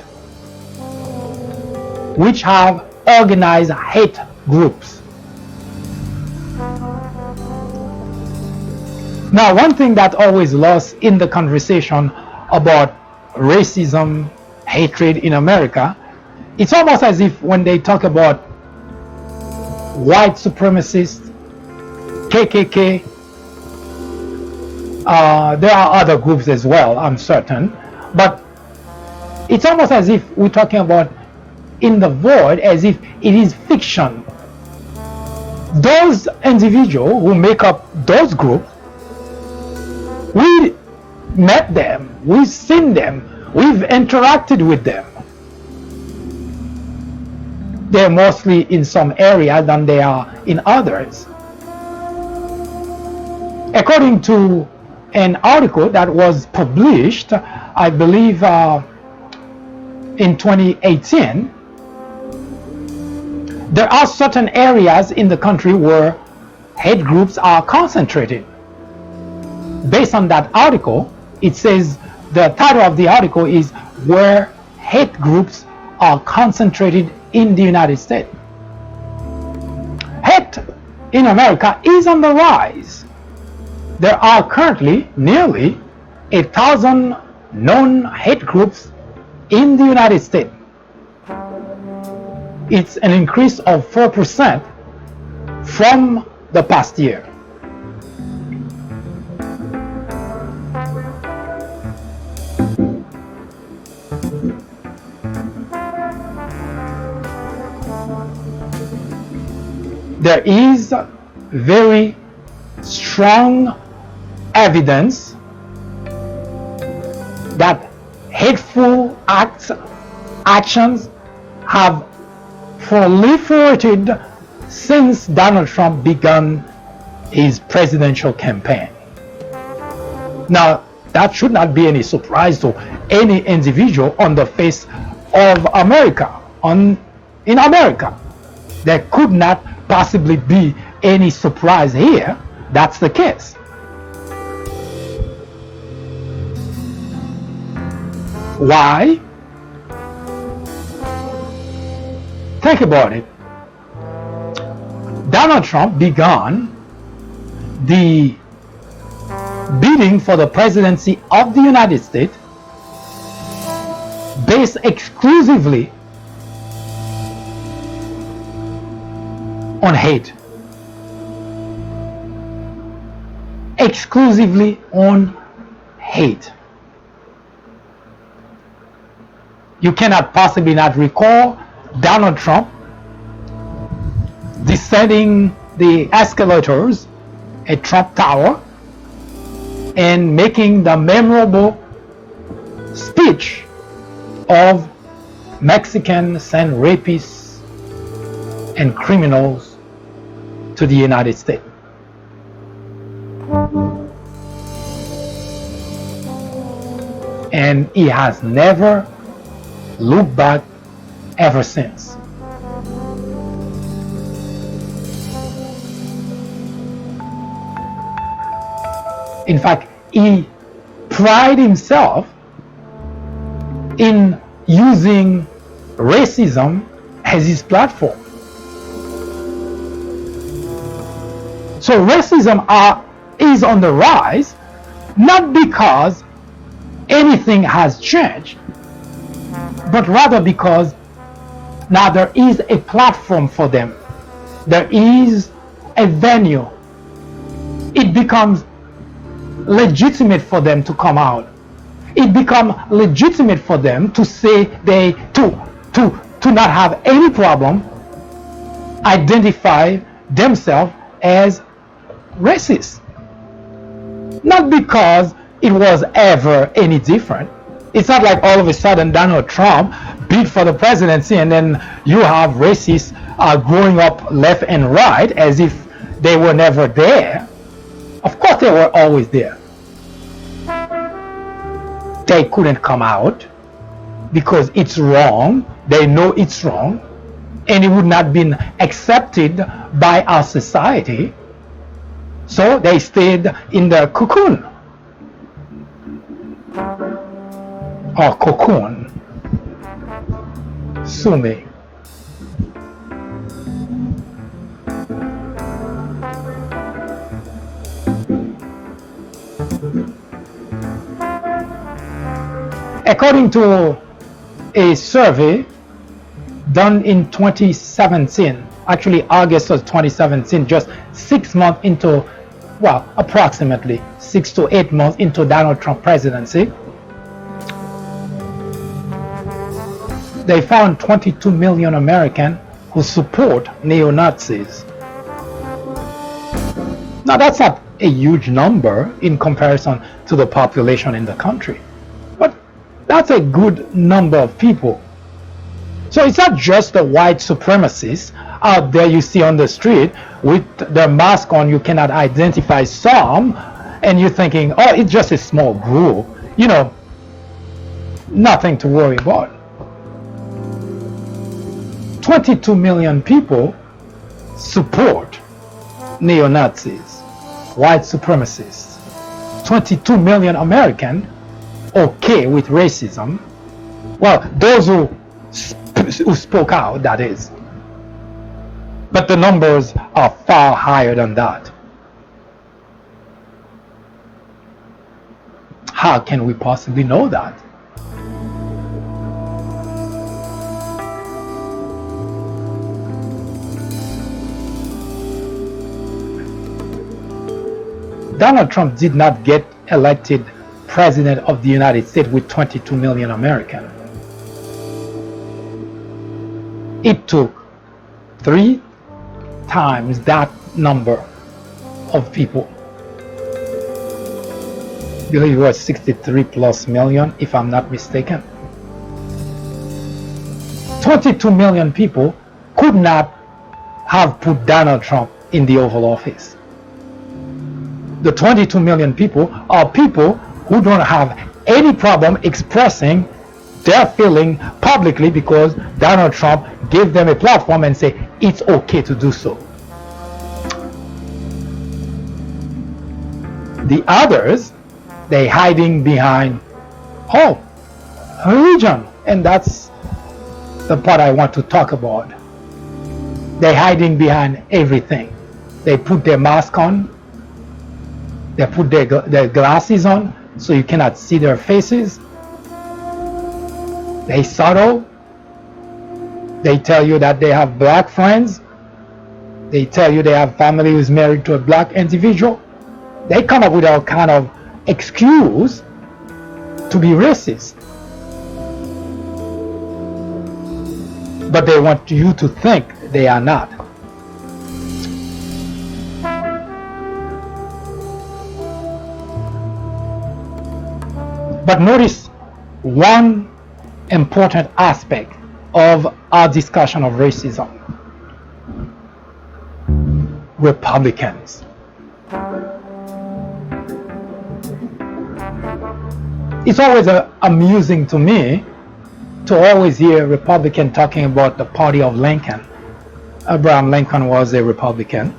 which have organized hate groups. Now, one thing that always lost in the conversation about racism, hatred in America, it's almost as if when they talk about white supremacists, KKK, there are other groups as well, I'm certain, but it's almost as if we're talking about in the void, as if it is fiction. Those individuals who make up those groups, we met them, we've seen them, we've interacted with them. They're mostly in some areas than they are in others. According to an article that was published, I believe in 2018, there are certain areas in the country where hate groups are concentrated. Based on that article, it says, the title of the article is "Where Hate Groups Are Concentrated in the United States." Hate in America is on the rise. There are currently nearly 1,000 known hate groups in the United States. It's an increase of 4% from the past year. There is very strong evidence that hateful actions have proliferated since Donald Trump began his presidential campaign. Now, that should not be any surprise to any individual on the face of America. In America, there could not possibly be any surprise here. That's the case. Why? Think about it. Donald Trump began the bidding for the presidency of the United States based exclusively on hate. Exclusively on hate. You cannot possibly not recall Donald Trump descending the escalators at Trump Tower and making the memorable speech of Mexicans and rapists and criminals to the United States. And he has never looked back ever since. In fact, he prided himself in using racism as his platform. So racism is on the rise, not because anything has changed, but rather because now there is a platform for them. There is a venue. It becomes legitimate for them to come out. It becomes legitimate for them to say to not have any problem identify themselves as racist. Not because it was ever any different. It's not like all of a sudden Donald Trump bid for the presidency and then you have racists growing up left and right as if they were never there. Of course they were always there. They couldn't come out because it's wrong. They know it's wrong and it would not be accepted by our society. So they stayed in the cocoon. Or cocoon. Sue me. According to a survey done in 2017, actually August of 2017, just 6 months into, well, approximately 6 to 8 months into Donald Trump presidency, they found 22 million Americans who support neo-Nazis. Now that's not a huge number in comparison to the population in the country, but that's a good number of people. So it's not just the white supremacists out there you see on the street with their mask on, you cannot identify some, and you're thinking, oh, it's just a small group, you know, nothing to worry about. 22 million people support neo-Nazis, white supremacists. 22 million Americans okay with racism. Well, those who spoke out, that is. But the numbers are far higher than that. How can we possibly know that? Donald Trump did not get elected president of the United States with 22 million Americans. It took 3 times that number of people. I believe it was 63 plus million, if I'm not mistaken. 22 million people could not have put Donald Trump in the Oval Office. The 22 million people are people who don't have any problem expressing their feeling publicly because Donald Trump gave them a platform and say it's okay to do so. The others, they hiding behind, oh, religion, and that's the part I want to talk about. They're hiding behind everything. They put their mask on, they put their glasses on so you cannot see their faces. They subtle. They tell you that they have black friends. They tell you they have family who's married to a black individual. They come up with all kind of excuse to be racist. But they want you to think they are not. But notice one important aspect of our discussion of racism. Republicans. It's always amusing to me to always hear Republicans talking about the party of Lincoln. Abraham Lincoln was a Republican.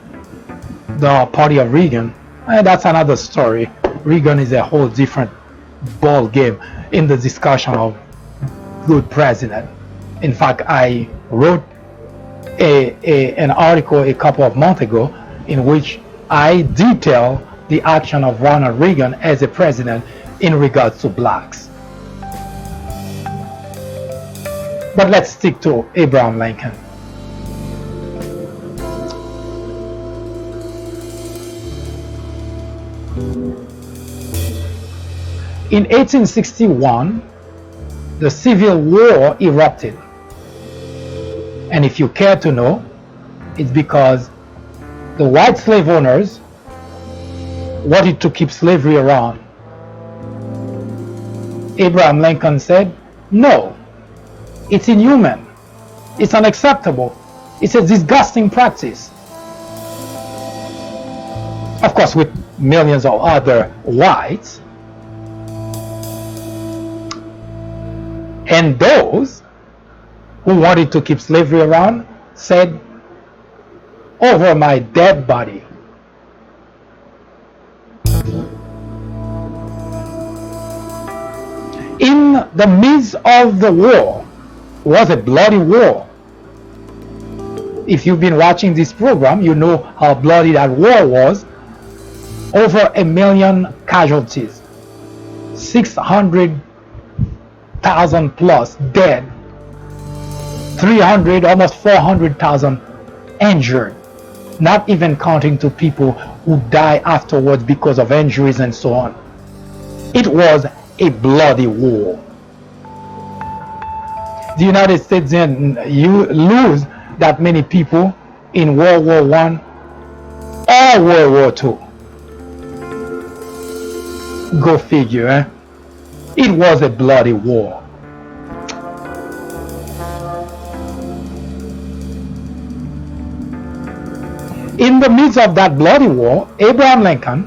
The party of Reagan, that's another story. Reagan is a whole different ball game in the discussion of good president. In fact, I wrote an article a couple of months ago in which I detail the action of Ronald Reagan as a president in regards to blacks. But let's stick to Abraham Lincoln. In 1861, the Civil War erupted. And if you care to know, it's because the white slave owners wanted to keep slavery around. Abraham Lincoln said, no, it's inhuman, it's unacceptable, it's a disgusting practice. Of course, with millions of other whites. And those who wanted to keep slavery around said, over my dead body. In the midst of the war, was a bloody war. If you've been watching this program, you know how bloody that war was. Over 1 million casualties, 600,000 plus dead, 300, almost 400,000 injured, not even counting to people who die afterwards because of injuries and so on. It was a bloody war. The United States didn't lose that many people in World War I or World War II. Go figure, eh? It was a bloody war. In the midst of that bloody war, Abraham Lincoln,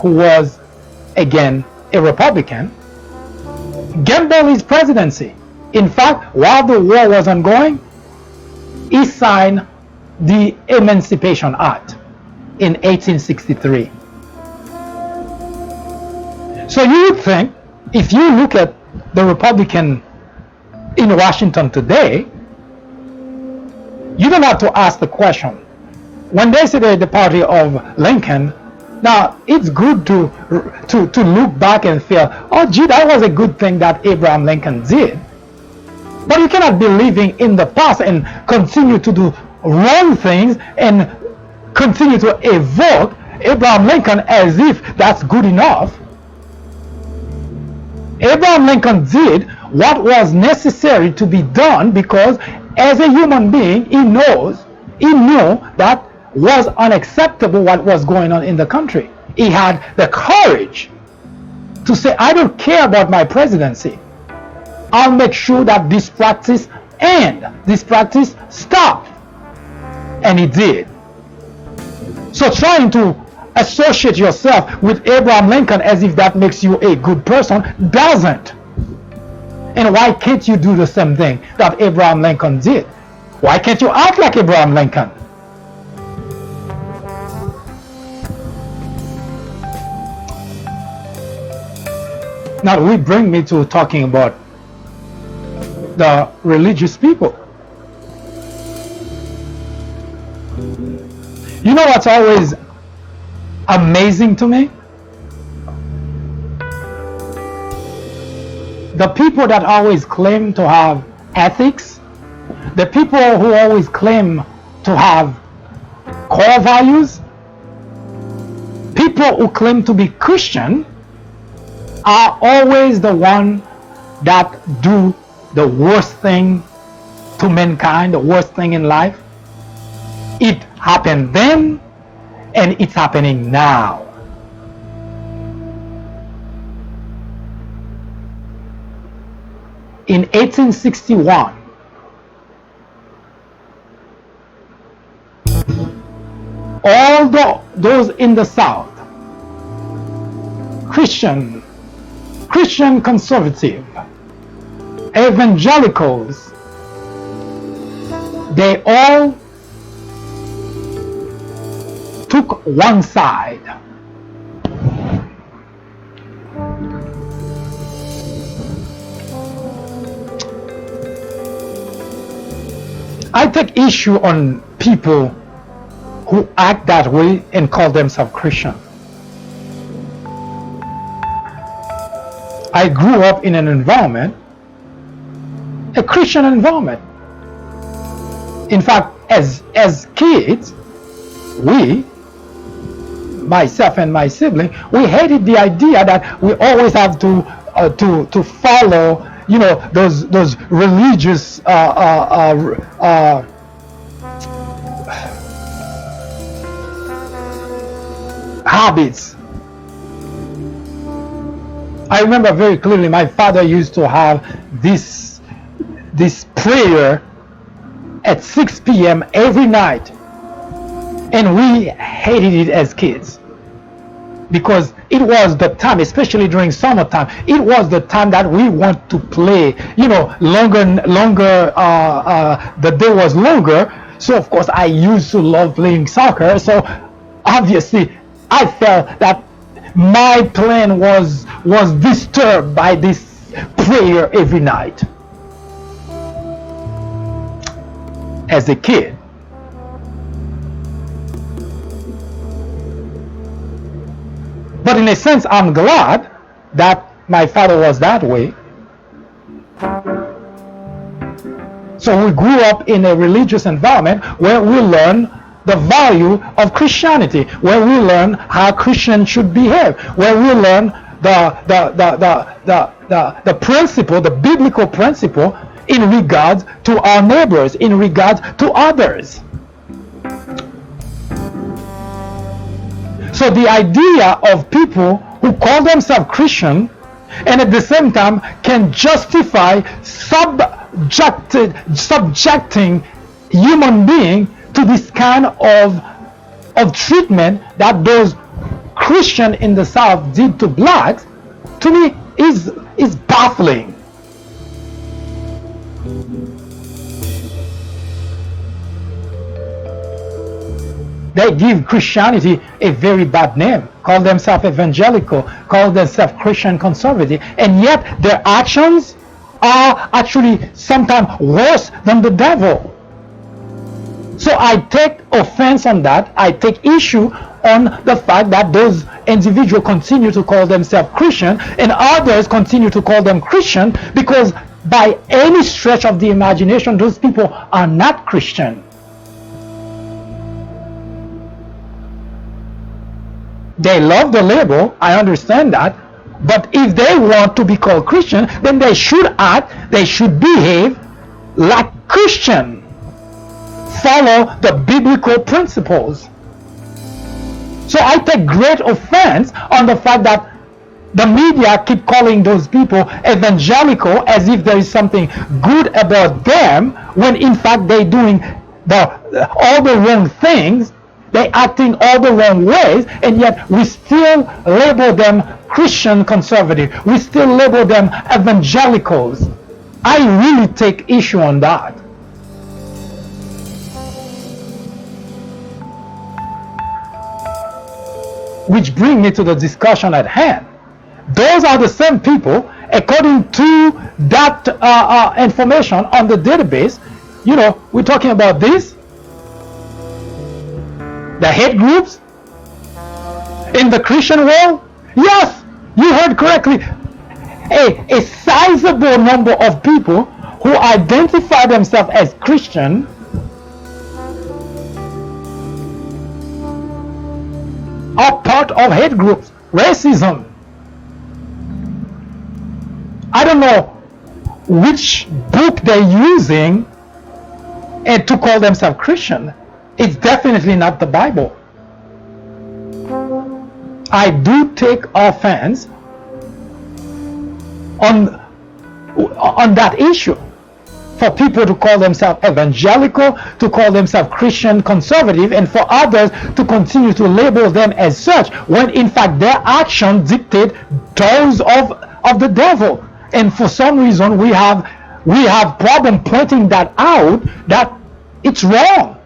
who was again a Republican, gambled his presidency. In fact, while the war was ongoing, he signed the Emancipation Act in 1863. So you would think, if you look at the Republican in Washington today, you don't have to ask the question. When they say they're the party of Lincoln, now it's good to look back and feel, oh gee, that was a good thing that Abraham Lincoln did. But you cannot be living in the past and continue to do wrong things and continue to evoke Abraham Lincoln as if that's good enough. Abraham Lincoln did what was necessary to be done because as a human being, he knew that was unacceptable what was going on in the country. He had the courage to say, I don't care about my presidency. I'll make sure that this practice ends, this practice stops. And he did. So trying to associate yourself with Abraham Lincoln as if that makes you a good person doesn't. And why can't you do the same thing that Abraham Lincoln did? Why can't you act like Abraham Lincoln? Now we bring me to talking about the religious people. You know what's always amazing to me? The people that always claim to have ethics, the people who always claim to have core values, people who claim to be Christian are always the one that do the worst thing to mankind, the worst thing in life. It happened then and it's happening now. In 1861, all those in the South, Christian conservative, evangelicals, they all took one side. I take issue on people who act that way and call themselves Christian. I grew up in an environment, a Christian environment. In fact, as kids, we, myself and my sibling, we hated the idea that we always have to follow, you know, those religious habits. I remember very clearly my father used to have this prayer at 6 p.m. every night, and we hated it as kids because it was the time, especially during summertime, it was the time that we want to play, you know, longer, the day was longer. So of course I used to love playing soccer, so obviously I felt that my plan was disturbed by this prayer every night as a kid. But in a sense, I'm glad that my father was that way. So we grew up in a religious environment where we learn the value of Christianity, where we learn how Christians should behave, where we learn the principle, the biblical principle in regards to our neighbors, in regards to others. So the idea of people who call themselves Christian and at the same time can justify subjecting human being to this kind of treatment that those Christians in the South did to blacks, to me is baffling. They give Christianity a very bad name, call themselves evangelical, call themselves Christian conservative, and yet their actions are actually sometimes worse than the devil. So I take offense on that. I take issue on the fact that those individuals continue to call themselves Christian and others continue to call them Christian, because by any stretch of the imagination, those people are not Christian. They love the label, I understand that, but if they want to be called Christian, then they should act, they should behave like Christian. Follow the biblical principles. So I take great offense on the fact that the media keep calling those people evangelical as if there is something good about them, when in fact they're doing all the wrong things. They're acting all the wrong ways, and yet we still label them Christian conservative. We still label them evangelicals. I really take issue on that. Which brings me to the discussion at hand. Those are the same people, according to that information on the database. You know, we're talking about this. The hate groups in the Christian world? Yes, you heard correctly. A sizable number of people who identify themselves as Christian are part of hate groups, racism. I don't know which book they're using and to call themselves Christian. It's definitely not the Bible. I do take offense on that issue. For people to call themselves evangelical, to call themselves Christian conservative, and for others to continue to label them as such, when in fact their actions dictate those of the devil. And for some reason we have problem pointing that out, that it's wrong.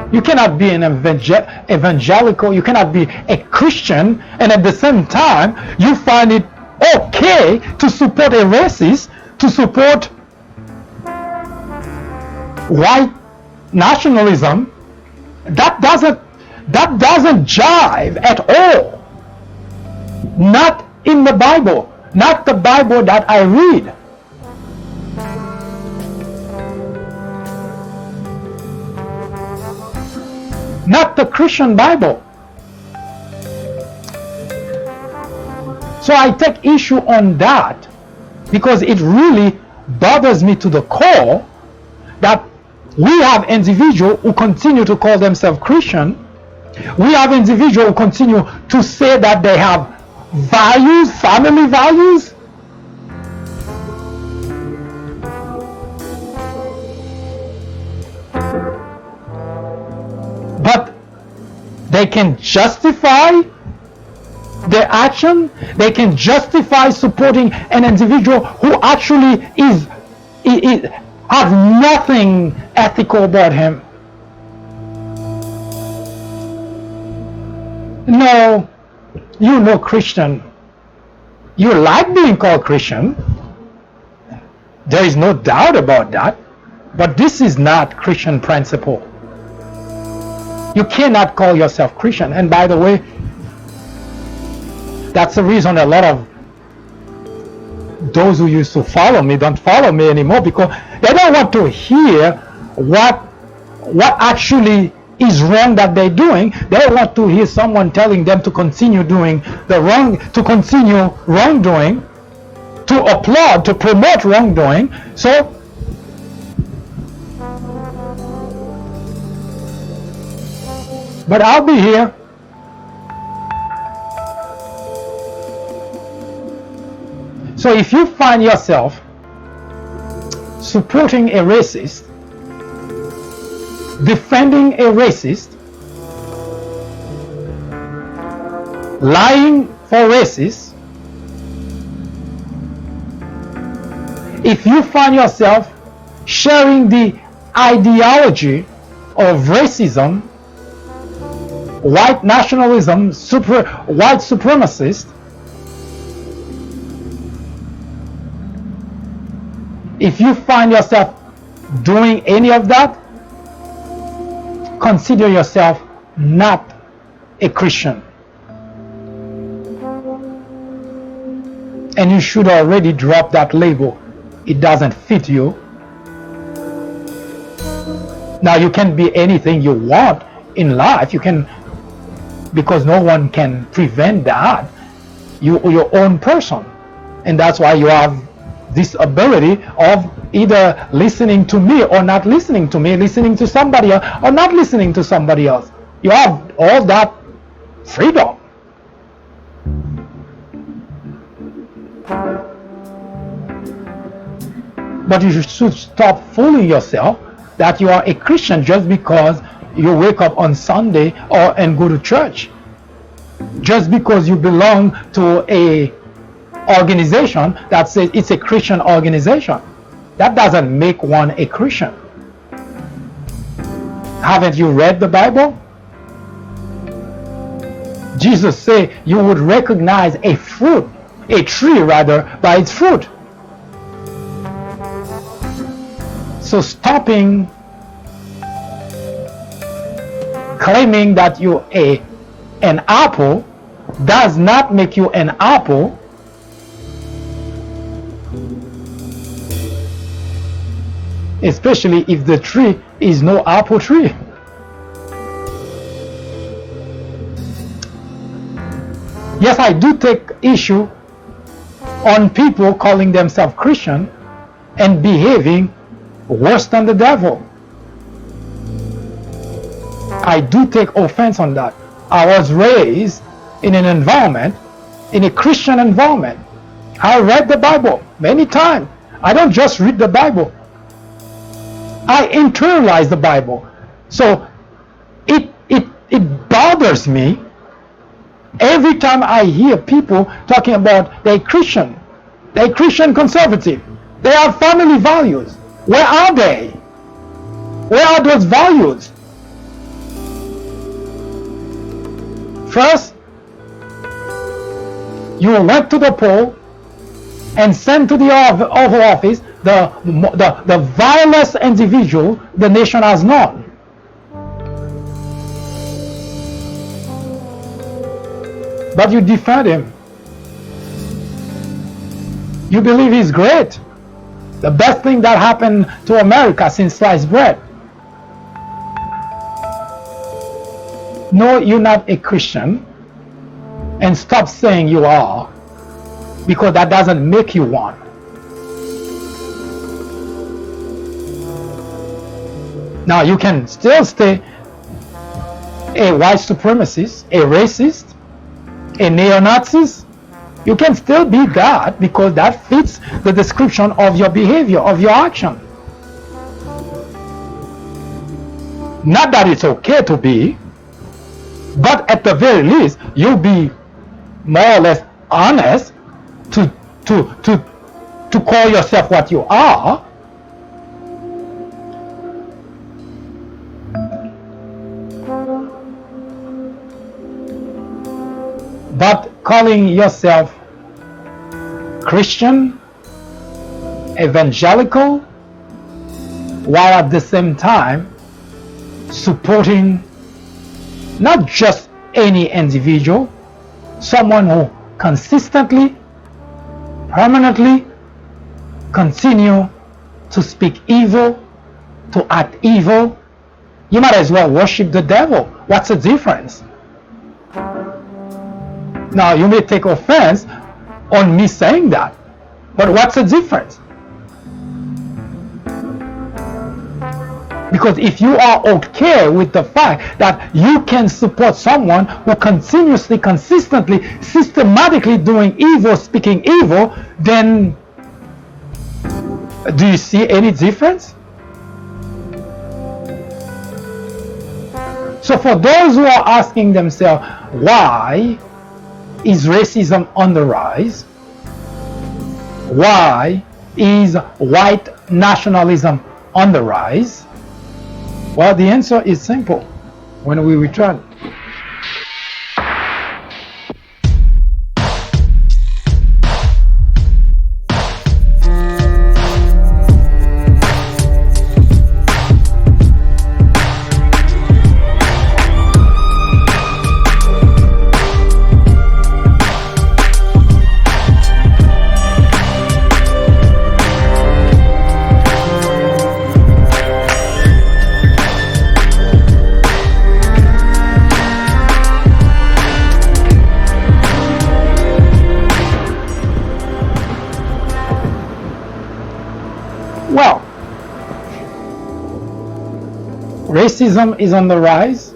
You cannot be an evangelical, you cannot be a Christian, and at the same time you find it okay to support a racist, to support white nationalism. That doesn't jive at all. Not in the Bible, not the Bible that I read. Not the Christian Bible. So I take issue on that because it really bothers me to the core that we have individuals who continue to call themselves Christian. We have individuals who continue to say that they have values, family values. But they can justify their action. They can justify supporting an individual who actually has nothing ethical about him. No, you're no Christian. You like being called Christian. There is no doubt about that. But this is not Christian principle. You cannot call yourself Christian. And by the way, that's the reason a lot of those who used to follow me don't follow me anymore, because they don't want to hear what actually is wrong that they're doing. They want to hear someone telling them to continue doing the wrong, to continue wrongdoing, to applaud, to promote wrongdoing. So but I'll be here. So if you find yourself supporting a racist, defending a racist, lying for racists, if you find yourself sharing the ideology of racism, white nationalism, white supremacist, if you find yourself doing any of that, consider yourself not a Christian. And you should already drop that label. It doesn't fit you. Now you can be anything you want in life. You can, because no one can prevent that. You're your own person. And that's why you have this ability of either listening to me or not listening to me, listening to somebody else or not listening to somebody else. You have all that freedom. But you should stop fooling yourself that you are a Christian just because you wake up on Sunday and go to church. Just because you belong to a organization that says it's a Christian organization. That doesn't make one a Christian. Haven't you read the Bible? Jesus said you would recognize a tree rather, by its fruit. So stopping claiming that you're an apple does not make you an apple. Especially if the tree is no apple tree. Yes, I do take issue on people calling themselves Christian and behaving worse than the devil. I do take offense on that. I was raised in an environment, in a Christian environment. I read the Bible many times. I don't just read the Bible. I internalize the Bible. So it bothers me every time I hear people talking about they're Christian conservative, they have family values. Where are they? Where are those values? First, you went to the poll and sent to the Oval Office the vilest individual the nation has known. But you defend him. You believe he's great. The best thing that happened to America since sliced bread. No, you're not a Christian. And stop saying you are, because that doesn't make you one. Now you can still stay a white supremacist, a racist, a neo-Nazis. You can still be that because that fits the description of your behavior, of your action. Not that it's okay to be, but at the very least, you'll be more or less honest to call yourself what you are. But calling yourself Christian evangelical, while at the same time supporting not just any individual, someone who consistently, permanently continue to speak evil, to act evil. You might as well worship the devil. What's the difference? Now, you may take offense on me saying that, but what's the difference? Because if you are okay with the fact that you can support someone who continuously, consistently, systematically doing evil, speaking evil, then do you see any difference? So for those who are asking themselves, why is racism on the rise? Why is white nationalism on the rise? Well, the answer is simple. When we return. Well, racism is on the rise.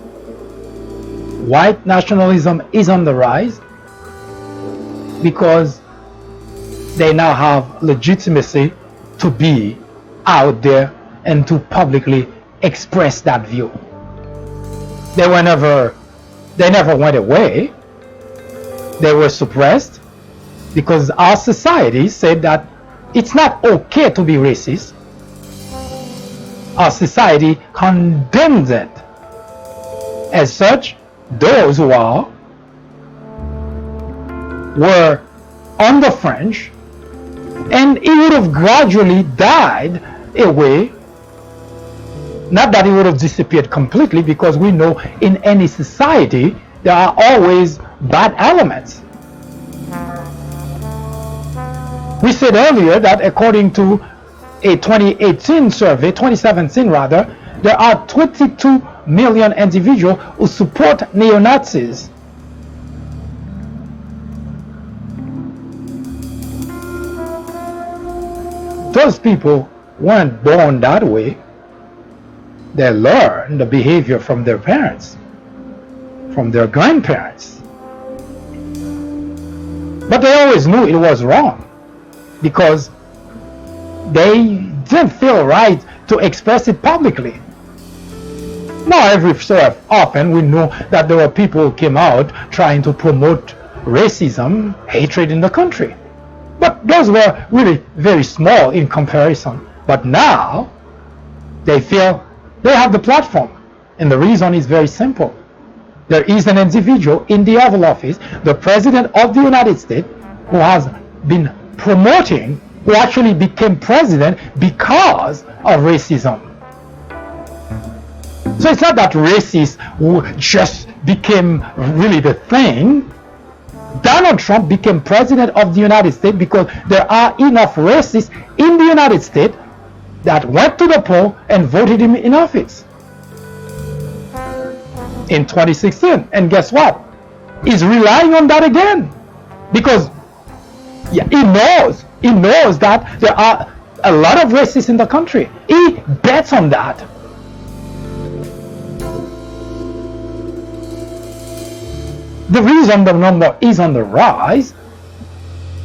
White nationalism is on the rise because they now have legitimacy to be out there and to publicly express that view. They never went away. They were suppressed because our society said that it's not okay to be racist. Our society condemns it. As such, those who were on the fringe, and it would have gradually died away. Not that it would have disappeared completely, because we know in any society there are always bad elements. We said earlier that according to a 2017 rather, there are 22 million individuals who support neo-Nazis. Those people weren't born that way. They learned the behavior from their parents, from their grandparents. But they always knew it was wrong, because they didn't feel right to express it publicly. Now, every so often we know that there were people who came out trying to promote racism, hatred in the country. But those were really very small in comparison. But now, they feel they have the platform. And the reason is very simple. There is an individual in the Oval Office, the President of the United States, who has been promoting, who actually became president because of racism. So it's not that racists who just became really the thing. Donald Trump became president of the United States because there are enough racists in the United States that went to the poll and voted him in office in 2016. And guess what? He's relying on that again, because he knows that there are a lot of racists in the country. He bets on that. The reason the number is on the rise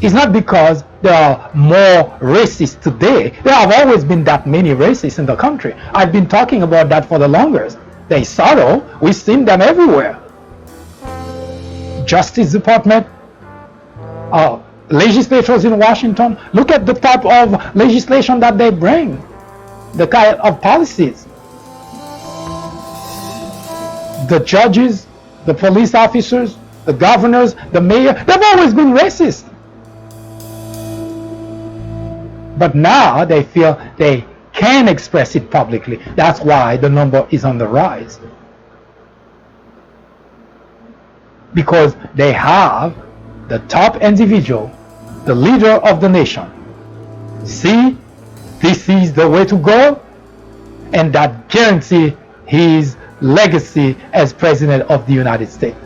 is not because there are more racists today. There have always been that many racists in the country. I've been talking about that for the longest. They're subtle. We've seen them everywhere. Justice Department, legislators in Washington, look at the type of legislation that they bring, the kind of policies. The judges, the police officers, the governors, the mayor, they've always been racist. But now they feel they can express it publicly. That's why the number is on the rise. Because they have the top individual, the leader of the nation. See, this is the way to go, and that guarantees his legacy as President of the United States.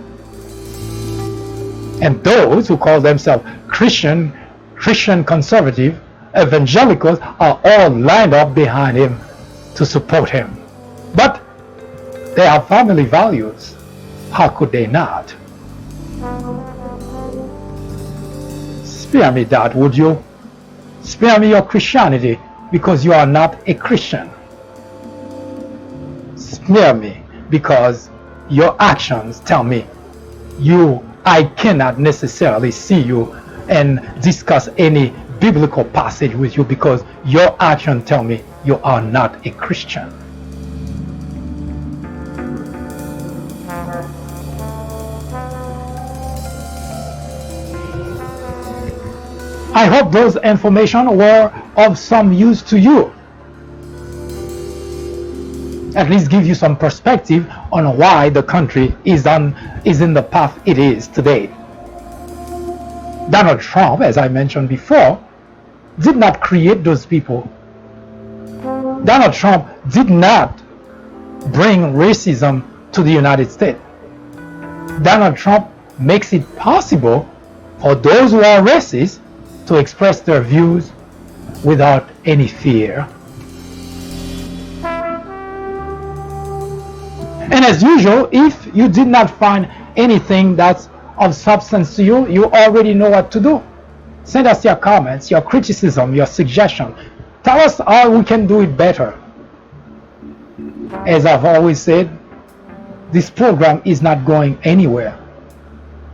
And those who call themselves Christian conservative, evangelicals are all lined up behind him to support him. But they have family values. How could they not? Spare me that, would you? Spare me your Christianity because you are not a Christian. Spare me because your actions tell me I cannot necessarily see you and discuss any biblical passage with you because your actions tell me you are not a Christian. I hope those information were of some use to you. At least give you some perspective on why the country is in the path it is today. Donald Trump, as I mentioned before, did not create those people. Donald Trump did not bring racism to the United States. Donald Trump makes it possible for those who are racist to express their views without any fear. And as usual, if you did not find anything that's of substance to you, you already know what to do. Send us your comments, your criticism, your suggestion. Tell us how we can do it better. As I've always said, this program is not going anywhere.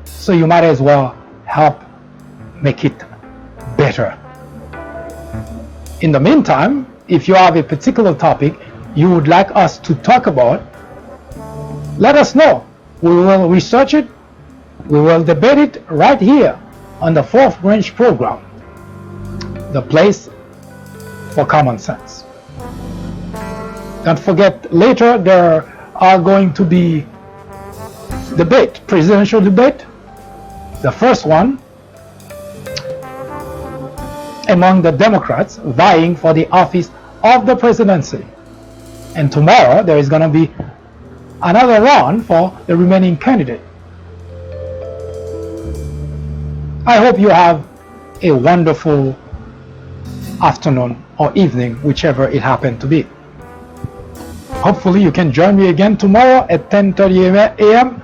So you might as well help make it better. In the meantime, if you have a particular topic you would like us to talk about, let us know. We will research it. We will debate it right here on the Fourth Branch program, the place for common sense. Don't forget, later there are going to be presidential debate. The first one among the Democrats vying for the office of the presidency. And tomorrow there is going to be another round for the remaining candidate. I hope you have a wonderful afternoon or evening, whichever it happened to be. Hopefully you can join me again tomorrow at 10:30 a.m.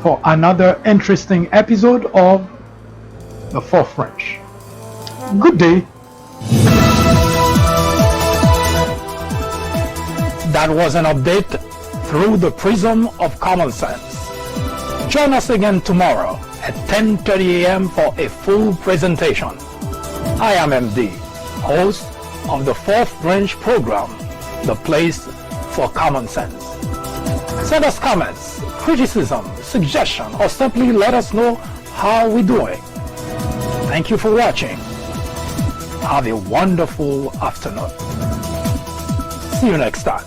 for another interesting episode of the Fourth Branch. Good day. That was an update through the prism of common sense. Join us again tomorrow at 10:30 a.m. for a full presentation. I am MD, host of the Fourth Branch program, the place for common sense. Send us comments, criticism, suggestion, or simply let us know how we're doing. Thank you for watching. Have a wonderful afternoon. See you next time.